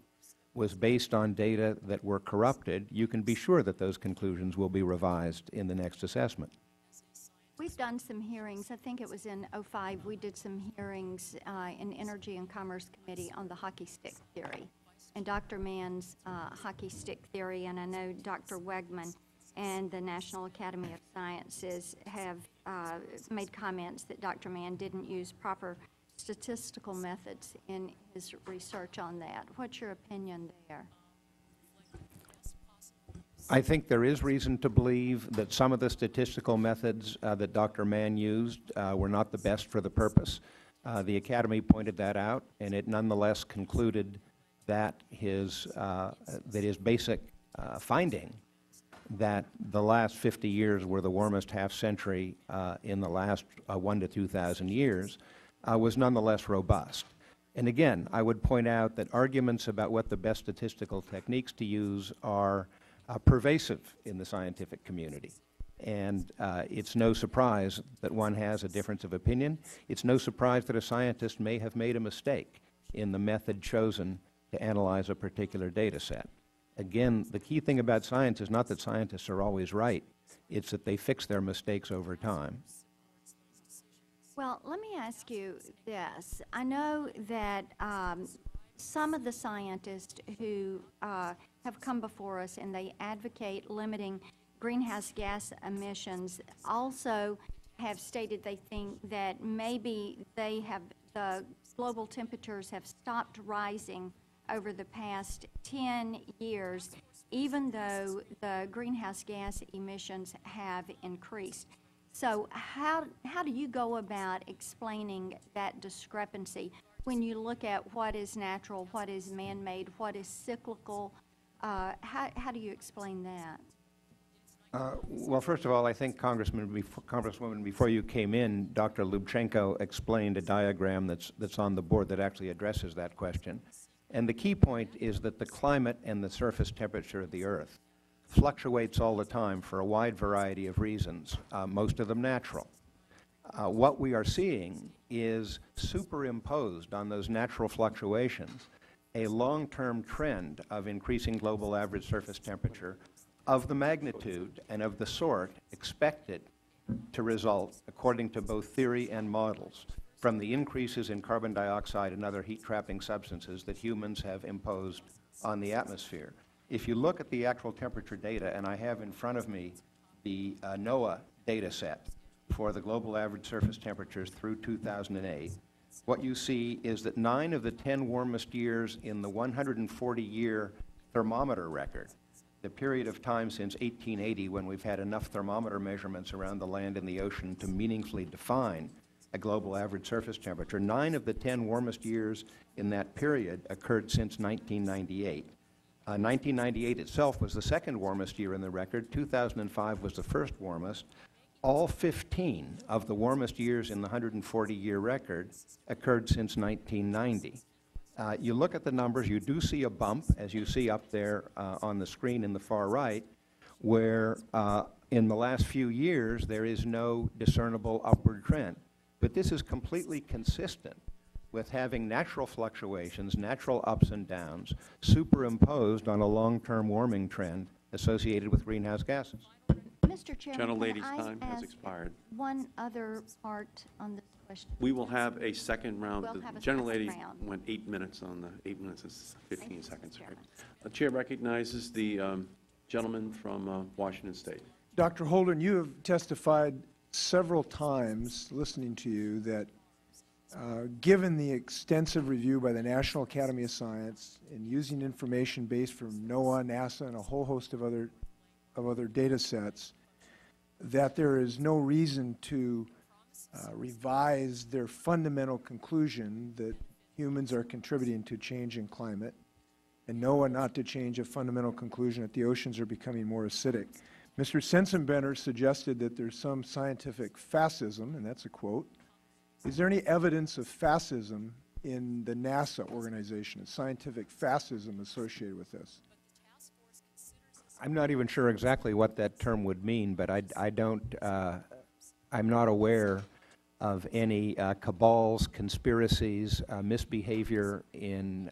was based on data that were corrupted. You can be sure that those conclusions will be revised in the next assessment. We've done some hearings. I think it was in '05. We did some hearings in Energy and Commerce Committee on the hockey stick theory and Dr. Mann's hockey stick theory. And I know Dr. Wegman and the National Academy of Sciences have made comments that Dr. Mann didn't use proper statistical methods in his research on that. What's your opinion there? I think there is reason to believe that some of the statistical methods that Dr. Mann used were not the best for the purpose. The Academy pointed that out, and it nonetheless concluded that his basic finding that the last 50 years were the warmest half-century in the last 1 to 2,000 years was nonetheless robust. And again, I would point out that arguments about what the best statistical techniques to use are pervasive in the scientific community. And it's no surprise that one has a difference of opinion. It's no surprise that a scientist may have made a mistake in the method chosen to analyze a particular data set. Again, the key thing about science is not that scientists are always right, it's that they fix their mistakes over time. Well, let me ask you this. I know that some of the scientists who have come before us and they advocate limiting greenhouse gas emissions also have stated they think that maybe the global temperatures have stopped rising over the past 10 years, even though the greenhouse gas emissions have increased. So how do you go about explaining that discrepancy when you look at what is natural, what is man-made, what is cyclical? How do you explain that? Well, first of all, I think Congresswoman, before you came in, Dr. Lubchenco explained a diagram that's on the board that actually addresses that question. And the key point is that the climate and the surface temperature of the Earth fluctuates all the time for a wide variety of reasons, most of them natural. What we are seeing is superimposed on those natural fluctuations a long-term trend of increasing global average surface temperature of the magnitude and of the sort expected to result, according to both theory and models, from the increases in carbon dioxide and other heat-trapping substances that humans have imposed on the atmosphere. If you look at the actual temperature data, and I have in front of me the NOAA data set for the global average surface temperatures through 2008, what you see is that 9 of the 10 warmest years in the 140-year thermometer record, the period of time since 1880 when we've had enough thermometer measurements around the land and the ocean to meaningfully define a global average surface temperature, 9 of the 10 warmest years in that period occurred since 1998. 1998 itself was the second warmest year in the record. 2005 was the first warmest. All 15 of the warmest years in the 140-year record occurred since 1990. You look at the numbers, you do see a bump, as you see up there on the screen in the far right, where in the last few years there is no discernible upward trend. But this is completely consistent with having natural fluctuations, natural ups and downs, superimposed on a long-term warming trend associated with greenhouse gases. Mr. Chairman, Gentlelady's can I time has ask expired. one other part on this question? We will have a second round. We'll The have a gentlelady second round. went 8 minutes on the, 8 minutes and 15 Thank you, seconds. Mr. Right. Chairman. The Chair recognizes the gentleman from Washington State. Dr. Holdren, you have testified several times, listening to you, that given the extensive review by the National Academy of Science and using information based from NOAA, NASA, and a whole host of other data sets, that there is no reason to revise their fundamental conclusion that humans are contributing to change in climate, and NOAA not to change a fundamental conclusion that the oceans are becoming more acidic. Mr. Sensenbrenner suggested that there's some scientific fascism, and that's a quote. Is there any evidence of fascism in the NASA organization, scientific fascism associated with this? I'm not even sure exactly what that term would mean, but I'm not aware of any cabals, conspiracies, misbehavior in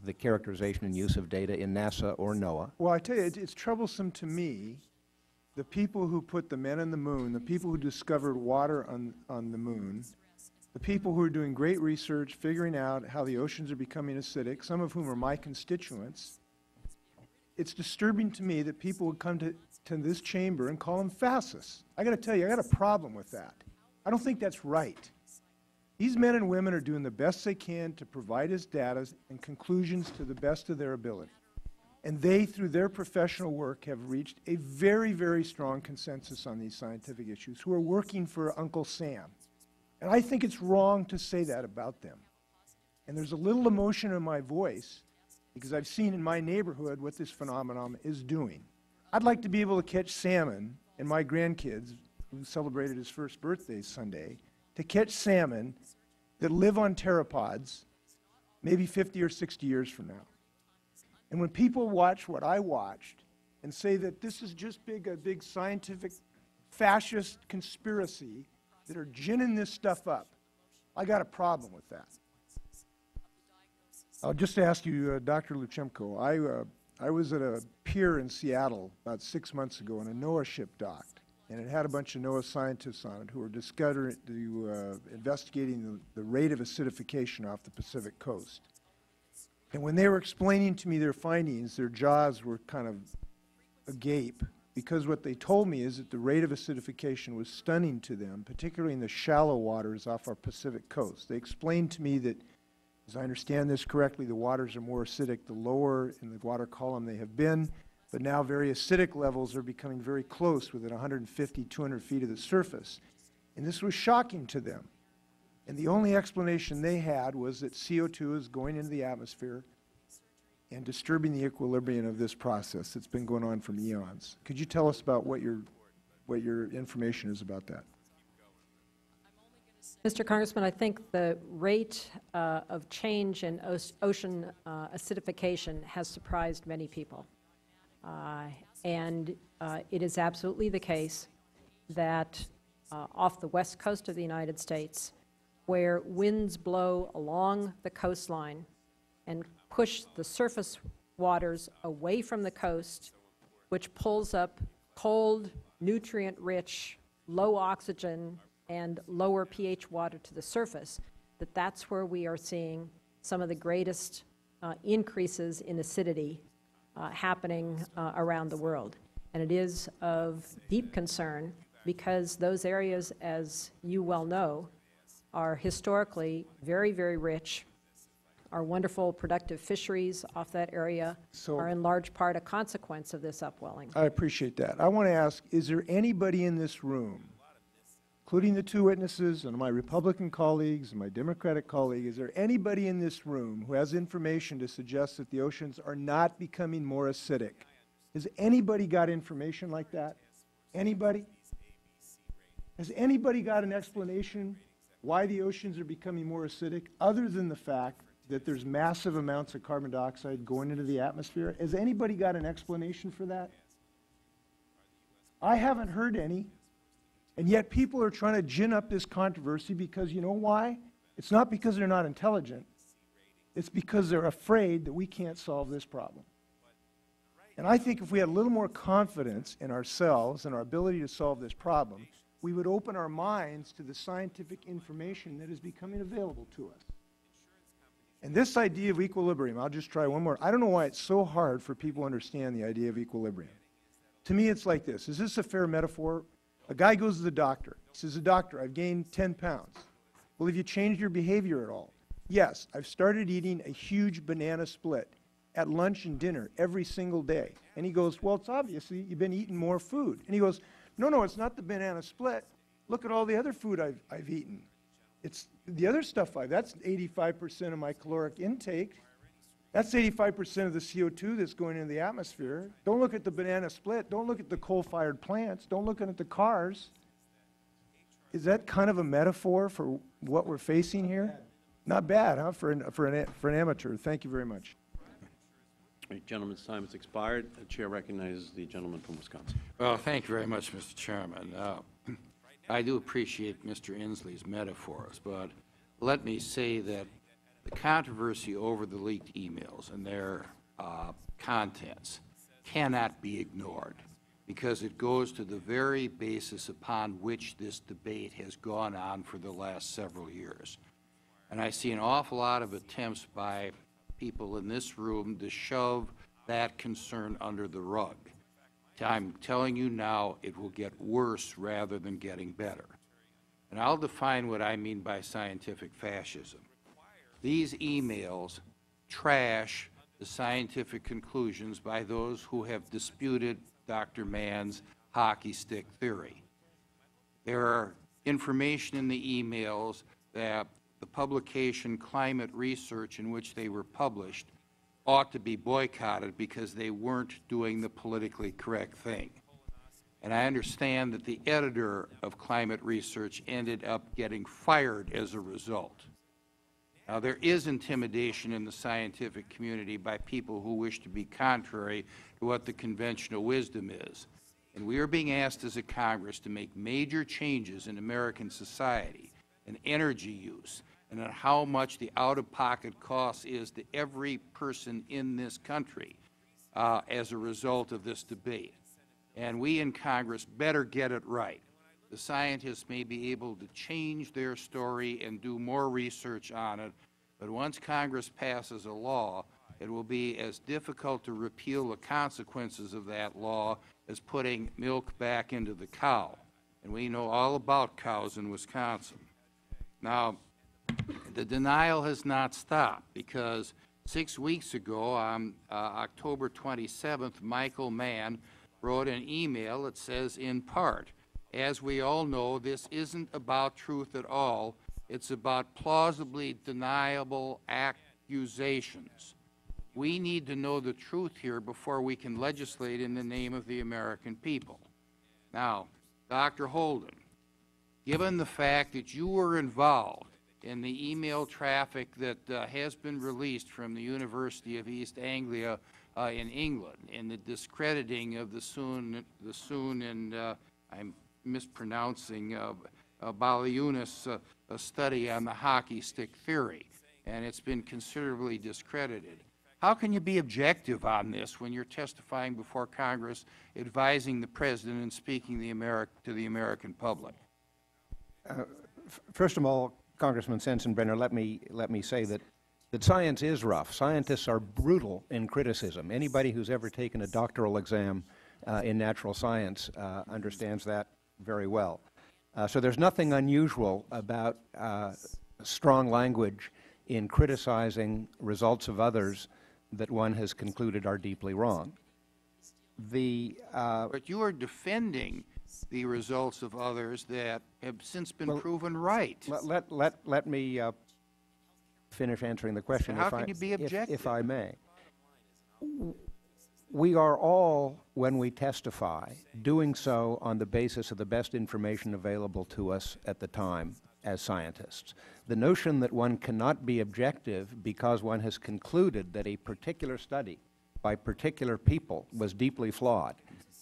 the characterization and use of data in NASA or NOAA. Well, I tell you, it's troublesome to me, the people who put the men on the moon, the people who discovered water on the moon, the people who are doing great research, figuring out how the oceans are becoming acidic, some of whom are my constituents. It's disturbing to me that people would come to this chamber and call them fascists. I got to tell you, I got a problem with that. I don't think that's right. These men and women are doing the best they can to provide us data and conclusions to the best of their ability. And they, through their professional work, have reached a very, very strong consensus on these scientific issues, who are working for Uncle Sam. And I think it's wrong to say that about them. And there's a little emotion in my voice because I've seen in my neighborhood what this phenomenon is doing. I'd like to be able to catch salmon, and my grandkids, who celebrated his first birthday Sunday, to catch salmon that live on pteropods maybe 50 or 60 years from now. And when people watch what I watched and say that this is just a big scientific fascist conspiracy that are ginning this stuff up, I got a problem with that. I'll just ask you, Dr. Lubchenco, I was at a pier in Seattle about 6 months ago, and a NOAA ship docked, and it had a bunch of NOAA scientists on it who were investigating the rate of acidification off the Pacific coast. And when they were explaining to me their findings, their jaws were kind of agape, because what they told me is that the rate of acidification was stunning to them, particularly in the shallow waters off our Pacific coast. They explained to me that, as I understand this correctly, the waters are more acidic the lower in the water column they have been, but now very acidic levels are becoming very close within 150, 200 feet of the surface. And this was shocking to them. And the only explanation they had was that CO2 is going into the atmosphere and disturbing the equilibrium of this process that's been going on for eons. Could you tell us about what your information is about that? Mr. Congressman, I think the rate of change in ocean acidification has surprised many people. And it is absolutely the case that off the west coast of the United States, where winds blow along the coastline and push the surface waters away from the coast, which pulls up cold, nutrient-rich, low oxygen, and lower pH water to the surface, that's where we are seeing some of the greatest increases in acidity happening around the world. And it is of deep concern because those areas, as you well know, are historically very, very rich. Our wonderful productive fisheries off that area are in large part a consequence of this upwelling. I appreciate that. I want to ask, is there anybody in this room, including the two witnesses and my Republican colleagues and my Democratic colleague, is there anybody in this room who has information to suggest that the oceans are not becoming more acidic? Has anybody got information like that? Anybody? Has anybody got an explanation why the oceans are becoming more acidic, other than the fact that there's massive amounts of carbon dioxide going into the atmosphere? Has anybody got an explanation for that? I haven't heard any. And yet people are trying to gin up this controversy because, you know why? It's not because they're not intelligent. It's because they're afraid that we can't solve this problem. And I think if we had a little more confidence in ourselves and our ability to solve this problem, we would open our minds to the scientific information that is becoming available to us. And this idea of equilibrium, I'll just try one more. I don't know why it's so hard for people to understand the idea of equilibrium. To me, it's like this. Is this a fair metaphor? A guy goes to the doctor. He says, doctor, I've gained 10 pounds. Well, have you changed your behavior at all? Yes, I've started eating a huge banana split at lunch and dinner every single day. And he goes, well, it's obviously you've been eating more food. And he goes, no, it's not the banana split. Look at all the other food I've eaten. It's the other stuff that's 85% of my caloric intake. That's 85% of the CO2 that's going into the atmosphere. Don't look at the banana split. Don't look at the coal-fired plants. Don't look at the cars. Is that kind of a metaphor for what we're facing here? Not bad, huh, for an amateur. Thank you very much. All right, gentleman's time has expired. The chair recognizes the gentleman from Wisconsin. Well, thank you very much, Mr. Chairman. I do appreciate Mr. Inslee's metaphors, but let me say that the controversy over the leaked emails and their contents cannot be ignored, because it goes to the very basis upon which this debate has gone on for the last several years. And I see an awful lot of attempts by people in this room to shove that concern under the rug. I'm telling you now, it will get worse rather than getting better. And I'll define what I mean by scientific fascism. These emails trash the scientific conclusions by those who have disputed Dr. Mann's hockey stick theory. There are information in the emails that the publication Climate Research, in which they were published, ought to be boycotted because they weren't doing the politically correct thing. And I understand that the editor of Climate Research ended up getting fired as a result. Now, there is intimidation in the scientific community by people who wish to be contrary to what the conventional wisdom is. And we are being asked as a Congress to make major changes in American society and energy use, and on how much the out-of-pocket cost is to every person in this country as a result of this debate. And we in Congress better get it right. The scientists may be able to change their story and do more research on it, but once Congress passes a law, it will be as difficult to repeal the consequences of that law as putting milk back into the cow. And we know all about cows in Wisconsin. Now, the denial has not stopped, because 6 weeks ago, on October 27th, Michael Mann wrote an email that says, in part, as we all know, this isn't about truth at all. It's about plausibly deniable accusations. We need to know the truth here before we can legislate in the name of the American people. Now, Dr. Holden, given the fact that you were involved in the email traffic that has been released from the University of East Anglia in England, in the discrediting of the Soon and I'm mispronouncing Baliunas study on the hockey stick theory, and it's been considerably discredited. How can you be objective on this when you're testifying before Congress, advising the President and speaking to the American public? First of all, Congressman Sensenbrenner, let me say that science is rough. Scientists are brutal in criticism. Anybody who's ever taken a doctoral exam in natural science understands that very well. So there's nothing unusual about strong language in criticizing results of others that one has concluded are deeply wrong. But you are defending the results of others that have since been proven right. Let me finish answering the question, how can you be objective? If I may. We are all, when we testify, doing so on the basis of the best information available to us at the time as scientists. The notion that one cannot be objective because one has concluded that a particular study by particular people was deeply flawed,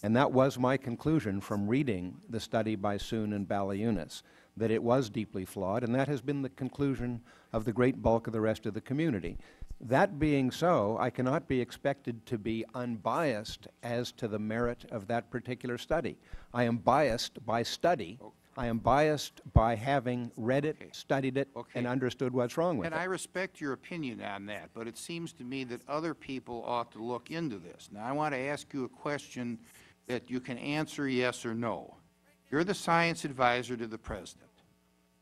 and that was my conclusion from reading the study by Soon and Baliunas, that it was deeply flawed, and that has been the conclusion of the great bulk of the rest of the community. That being so, I cannot be expected to be unbiased as to the merit of that particular study. I am biased by study. I am biased by having read it, studied it, and understood what's wrong with And it. I respect your opinion on that, but it seems to me that other people ought to look into this. Now, I want to ask you a question that you can answer yes or no. You're the science advisor to the President,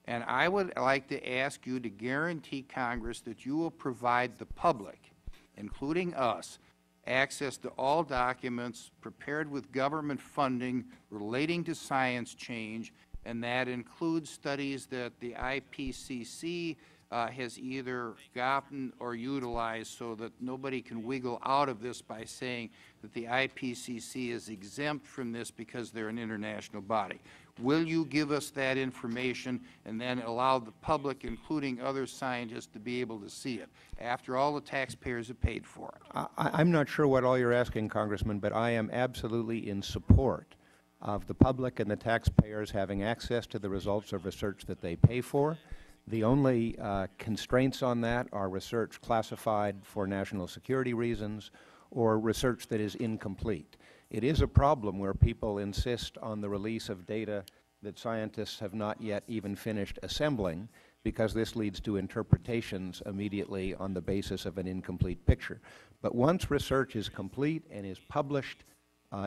and I would like to ask you to guarantee Congress that you will provide the public, including us, access to all documents prepared with government funding relating to science change, and that includes studies that the IPCC has either gotten or utilized, so that nobody can wiggle out of this by saying that the IPCC is exempt from this because they're an international body. Will you give us that information and then allow the public, including other scientists, to be able to see it, after all the taxpayers have paid for it? I'm not sure what all you're asking, Congressman, but I am absolutely in support of the public and the taxpayers having access to the results of research that they pay for. The only constraints on that are research classified for national security reasons or research that is incomplete. It is a problem where people insist on the release of data that scientists have not yet even finished assembling, because this leads to interpretations immediately on the basis of an incomplete picture. But once research is complete and is published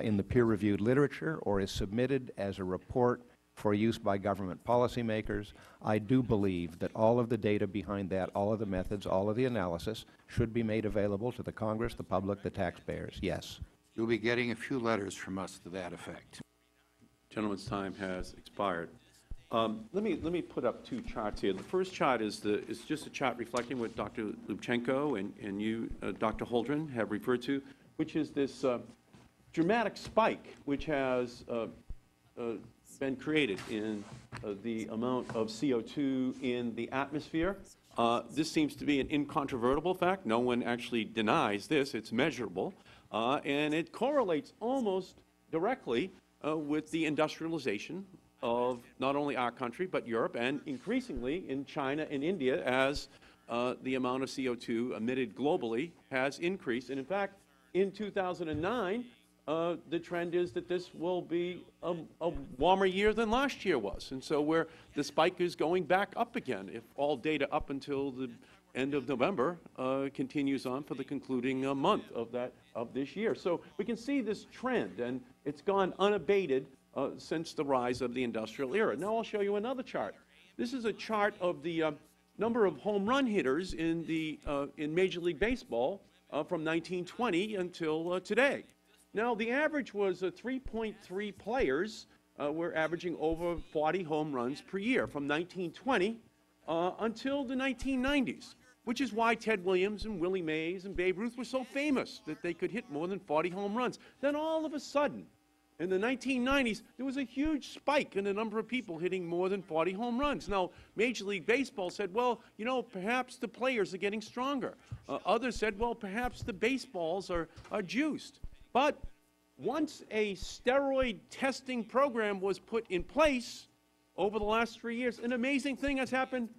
in the peer-reviewed literature or is submitted as a report for use by government policymakers, I do believe that all of the data behind that, all of the methods, all of the analysis should be made available to the Congress, the public, the taxpayers, yes. You'll be getting a few letters from us to that effect. Gentleman's time has expired. Let me put up two charts here. The first chart is just a chart reflecting what Dr. Lubchenco and you, Dr. Holdren, have referred to, which is this dramatic spike which has been created in the amount of CO2 in the atmosphere. This seems to be an incontrovertible fact. No one actually denies this. It's measurable. And it correlates almost directly with the industrialization of not only our country, but Europe, and increasingly in China and India, as the amount of CO2 emitted globally has increased. And in fact, in 2009, the trend is that this will be a warmer year than last year was. And so the spike is going back up again, if all data up until the end of November continues on for the concluding month of this year. So we can see this trend, and it's gone unabated since the rise of the industrial era. Now I'll show you another chart. This is a chart of the number of home run hitters in Major League Baseball from 1920 until today. Now, the average was 3.3 players were averaging over 40 home runs per year from 1920 until the 1990s, which is why Ted Williams and Willie Mays and Babe Ruth were so famous, that they could hit more than 40 home runs. Then all of a sudden, in the 1990s, there was a huge spike in the number of people hitting more than 40 home runs. Now, Major League Baseball said, well, you know, perhaps the players are getting stronger. Others said, well, perhaps the baseballs are juiced. But once a steroid testing program was put in place over the last 3 years, an amazing thing has happened.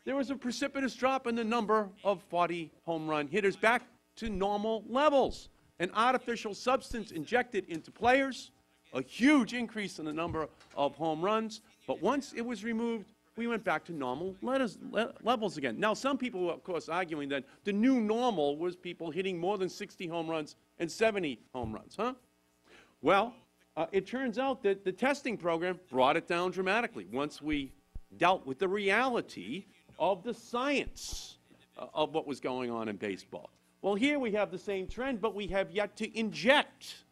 There was a precipitous drop in the number of 40 home run hitters back to normal levels. An artificial substance injected into players, a huge increase in the number of home runs. But once it was removed, we went back to normal levels again. Now, some people were, of course, arguing that the new normal was people hitting more than 60 home runs and 70 home runs, huh? Well, it turns out that the testing program brought it down dramatically once we dealt with the reality of the science of what was going on in baseball. Well, here we have the same trend, but we have yet to inject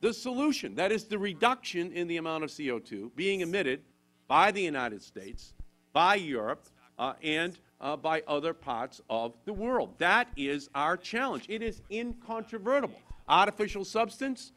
the solution. That is the reduction in the amount of CO2 being emitted by the United States, by Europe, and by other parts of the world. That is our challenge. It is incontrovertible. Artificial substance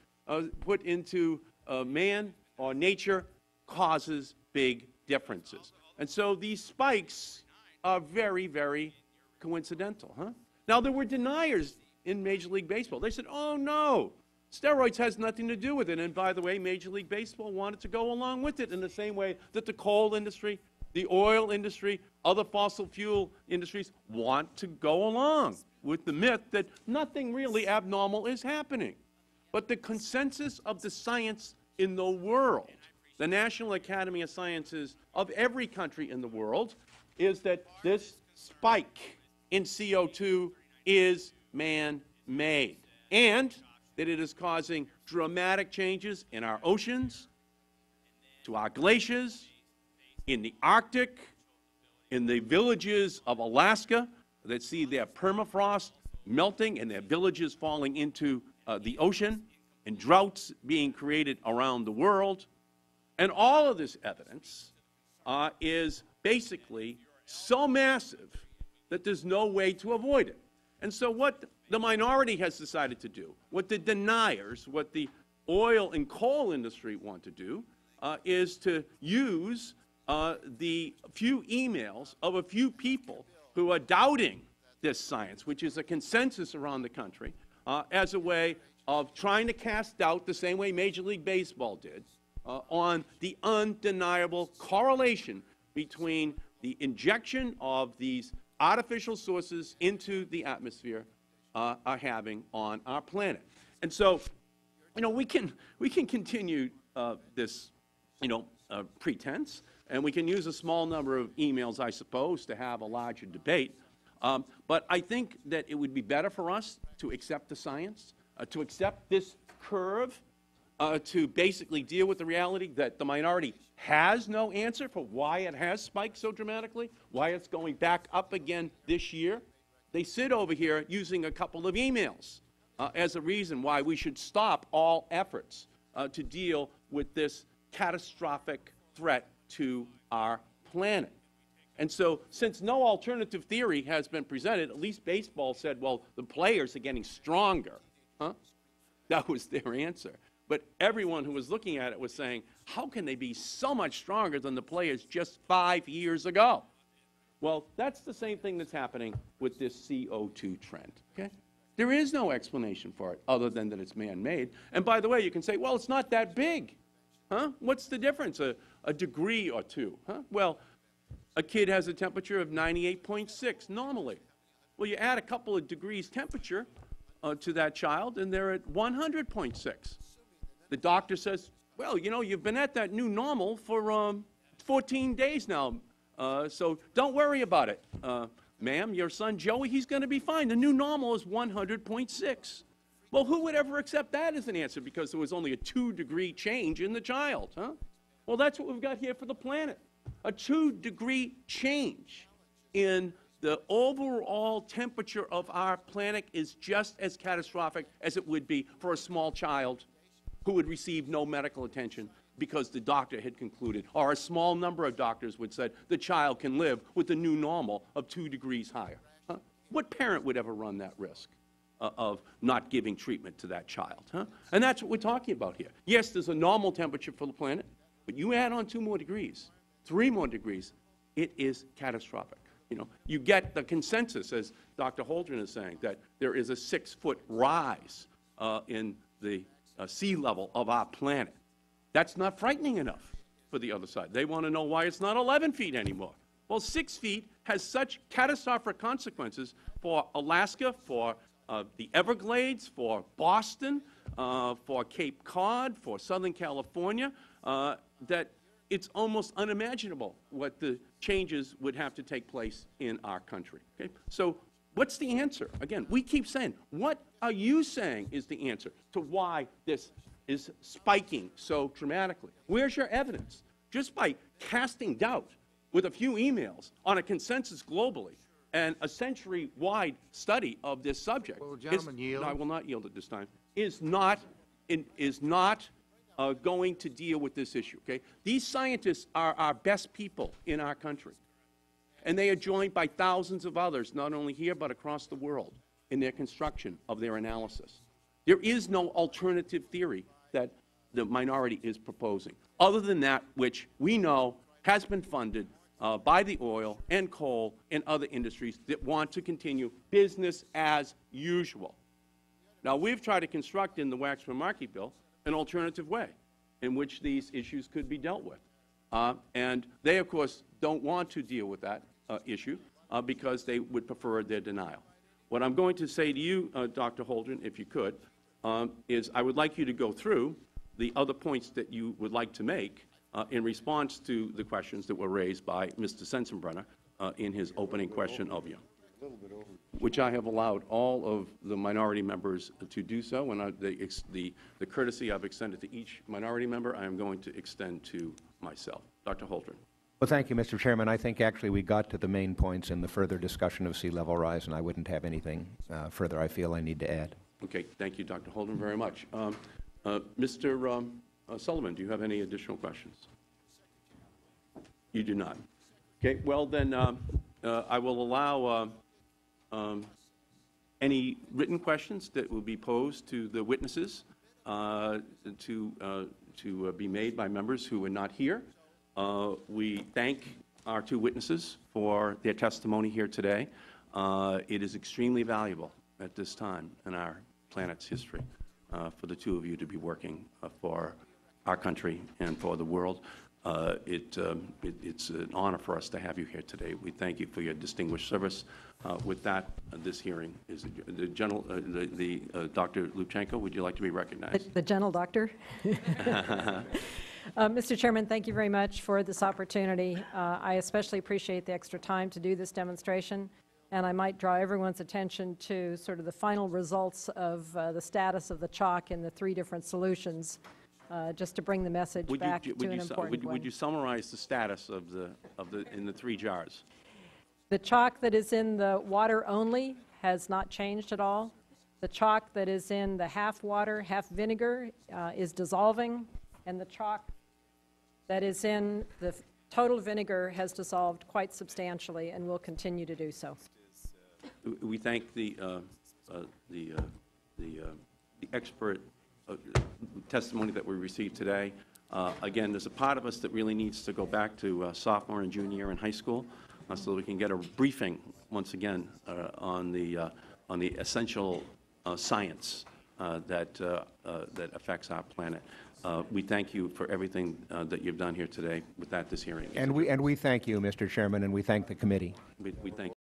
put into man or nature causes big differences. And so these spikes are very, very coincidental, huh? Now, there were deniers in Major League Baseball. They said, oh, no, steroids has nothing to do with it. And by the way, Major League Baseball wanted to go along with it in the same way that the coal industry the oil industry, other fossil fuel industries want to go along with the myth that nothing really abnormal is happening. But the consensus of the science in the world, the National Academy of Sciences of every country in the world, is that this spike in CO2 is man-made, and that it is causing dramatic changes in our oceans, to our glaciers, in the Arctic, in the villages of Alaska that see their permafrost melting and their villages falling into the ocean, and droughts being created around the world. And all of this evidence is basically so massive that there's no way to avoid it. And so what the minority has decided to do, what the deniers, what the oil and coal industry want to do, is to use the few emails of a few people who are doubting this science, which is a consensus around the country, as a way of trying to cast doubt, the same way Major League Baseball did, on the undeniable correlation between the injection of these artificial sources into the atmosphere are having on our planet. And so, you know, we can continue this, you know, pretense, and we can use a small number of emails, I suppose, to have a larger debate. But I think that it would be better for us to accept the science, to accept this curve, to basically deal with the reality that the minority has no answer for why it has spiked so dramatically, why it's going back up again this year. They sit over here using a couple of emails as a reason why we should stop all efforts to deal with this catastrophic threat to our planet. And so, since no alternative theory has been presented, at least baseball said, well, the players are getting stronger. Huh? That was their answer. But everyone who was looking at it was saying, how can they be so much stronger than the players just 5 years ago? Well, that's the same thing that's happening with this CO2 trend. Okay? There is no explanation for it other than that it's man-made. And by the way, you can say, well, it's not that big. Huh? What's the difference? A degree or two. Huh? Well, a kid has a temperature of 98.6 normally. Well, you add a couple of degrees temperature to that child, and they're at 100.6. The doctor says, well, you know, you've been at that new normal for 14 days now, so don't worry about it. Ma'am, your son Joey, he's going to be fine. The new normal is 100.6. Well, who would ever accept that as an answer because there was only a 2-degree change in the child, huh? Well, that's what we've got here for the planet. A 2-degree change in the overall temperature of our planet is just as catastrophic as it would be for a small child who would receive no medical attention because the doctor had concluded, or a small number of doctors would say the child can live with the new normal of 2 degrees higher. Huh? What parent would ever run that risk of not giving treatment to that child? Huh? And that's what we're talking about here. Yes, there's a normal temperature for the planet, but you add on 2 more degrees, 3 more degrees, it is catastrophic. You know, you get the consensus, as Dr. Holdren is saying, that there is a 6-foot rise in the sea level of our planet. That's not frightening enough for the other side. They want to know why it's not 11 feet anymore. Well, 6 feet has such catastrophic consequences for Alaska, for the Everglades, for Boston, for Cape Cod, for Southern California, that it's almost unimaginable what the changes would have to take place in our country. Okay? So what's the answer? Again, we keep saying, what are you saying is the answer to why this is spiking so dramatically? Where's your evidence? Just by casting doubt with a few emails on a consensus globally and a century-wide study of this subject. Will the gentleman yield? No, I will not yield at this time. Is not going to deal with this issue. Okay? These scientists are our best people in our country. And they are joined by thousands of others, not only here but across the world, in their construction of their analysis. There is no alternative theory that the minority is proposing, other than that which we know has been funded by the oil and coal and other industries that want to continue business as usual. Now, we've tried to construct in the Waxman-Markey bill an alternative way in which these issues could be dealt with. And they, of course, don't want to deal with that issue because they would prefer their denial. What I'm going to say to you, Dr. Holdren, if you could, is I would like you to go through the other points that you would like to make in response to the questions that were raised by Mr. Sensenbrenner in his opening question of you, which I have allowed all of the minority members to do so, and the courtesy I've extended to each minority member, I am going to extend to myself. Dr. Holdren. Well, thank you, Mr. Chairman. I think actually we got to the main points in the further discussion of sea level rise, and I wouldn't have anything further I feel I need to add. Okay. Thank you, Dr. Holdren, very much. Mr. Sullivan, do you have any additional questions? You do not. Okay. Well, then I will allow any written questions that will be posed to the witnesses to be made by members who are not here. We thank our two witnesses for their testimony here today. It is extremely valuable at this time in our planet's history for the two of you to be working for our country and for the world. It's an honor for us to have you here today. We thank you for your distinguished service. With that, this hearing is the Dr. Lubchenco. Would you like to be recognized? The gentle doctor. Mr. Chairman, thank you very much for this opportunity. I especially appreciate the extra time to do this demonstration, and I might draw everyone's attention to sort of the final results of the status of the chalk in the 3 different solutions, just to bring the message back to an important one. Would you summarize the status of in the 3 jars? The chalk that is in the water only has not changed at all. The chalk that is in the half water, half vinegar is dissolving, and the chalk that is in the total vinegar has dissolved quite substantially and will continue to do so. We thank the expert testimony that we received today. Again, there's a part of us that really needs to go back to sophomore and junior year in high school so that we can get a briefing once again on the essential science that affects our planet. We thank you for everything that you've done here today. With that, this hearing is And we thank you, Mr. Chairman, and we thank the committee. we thank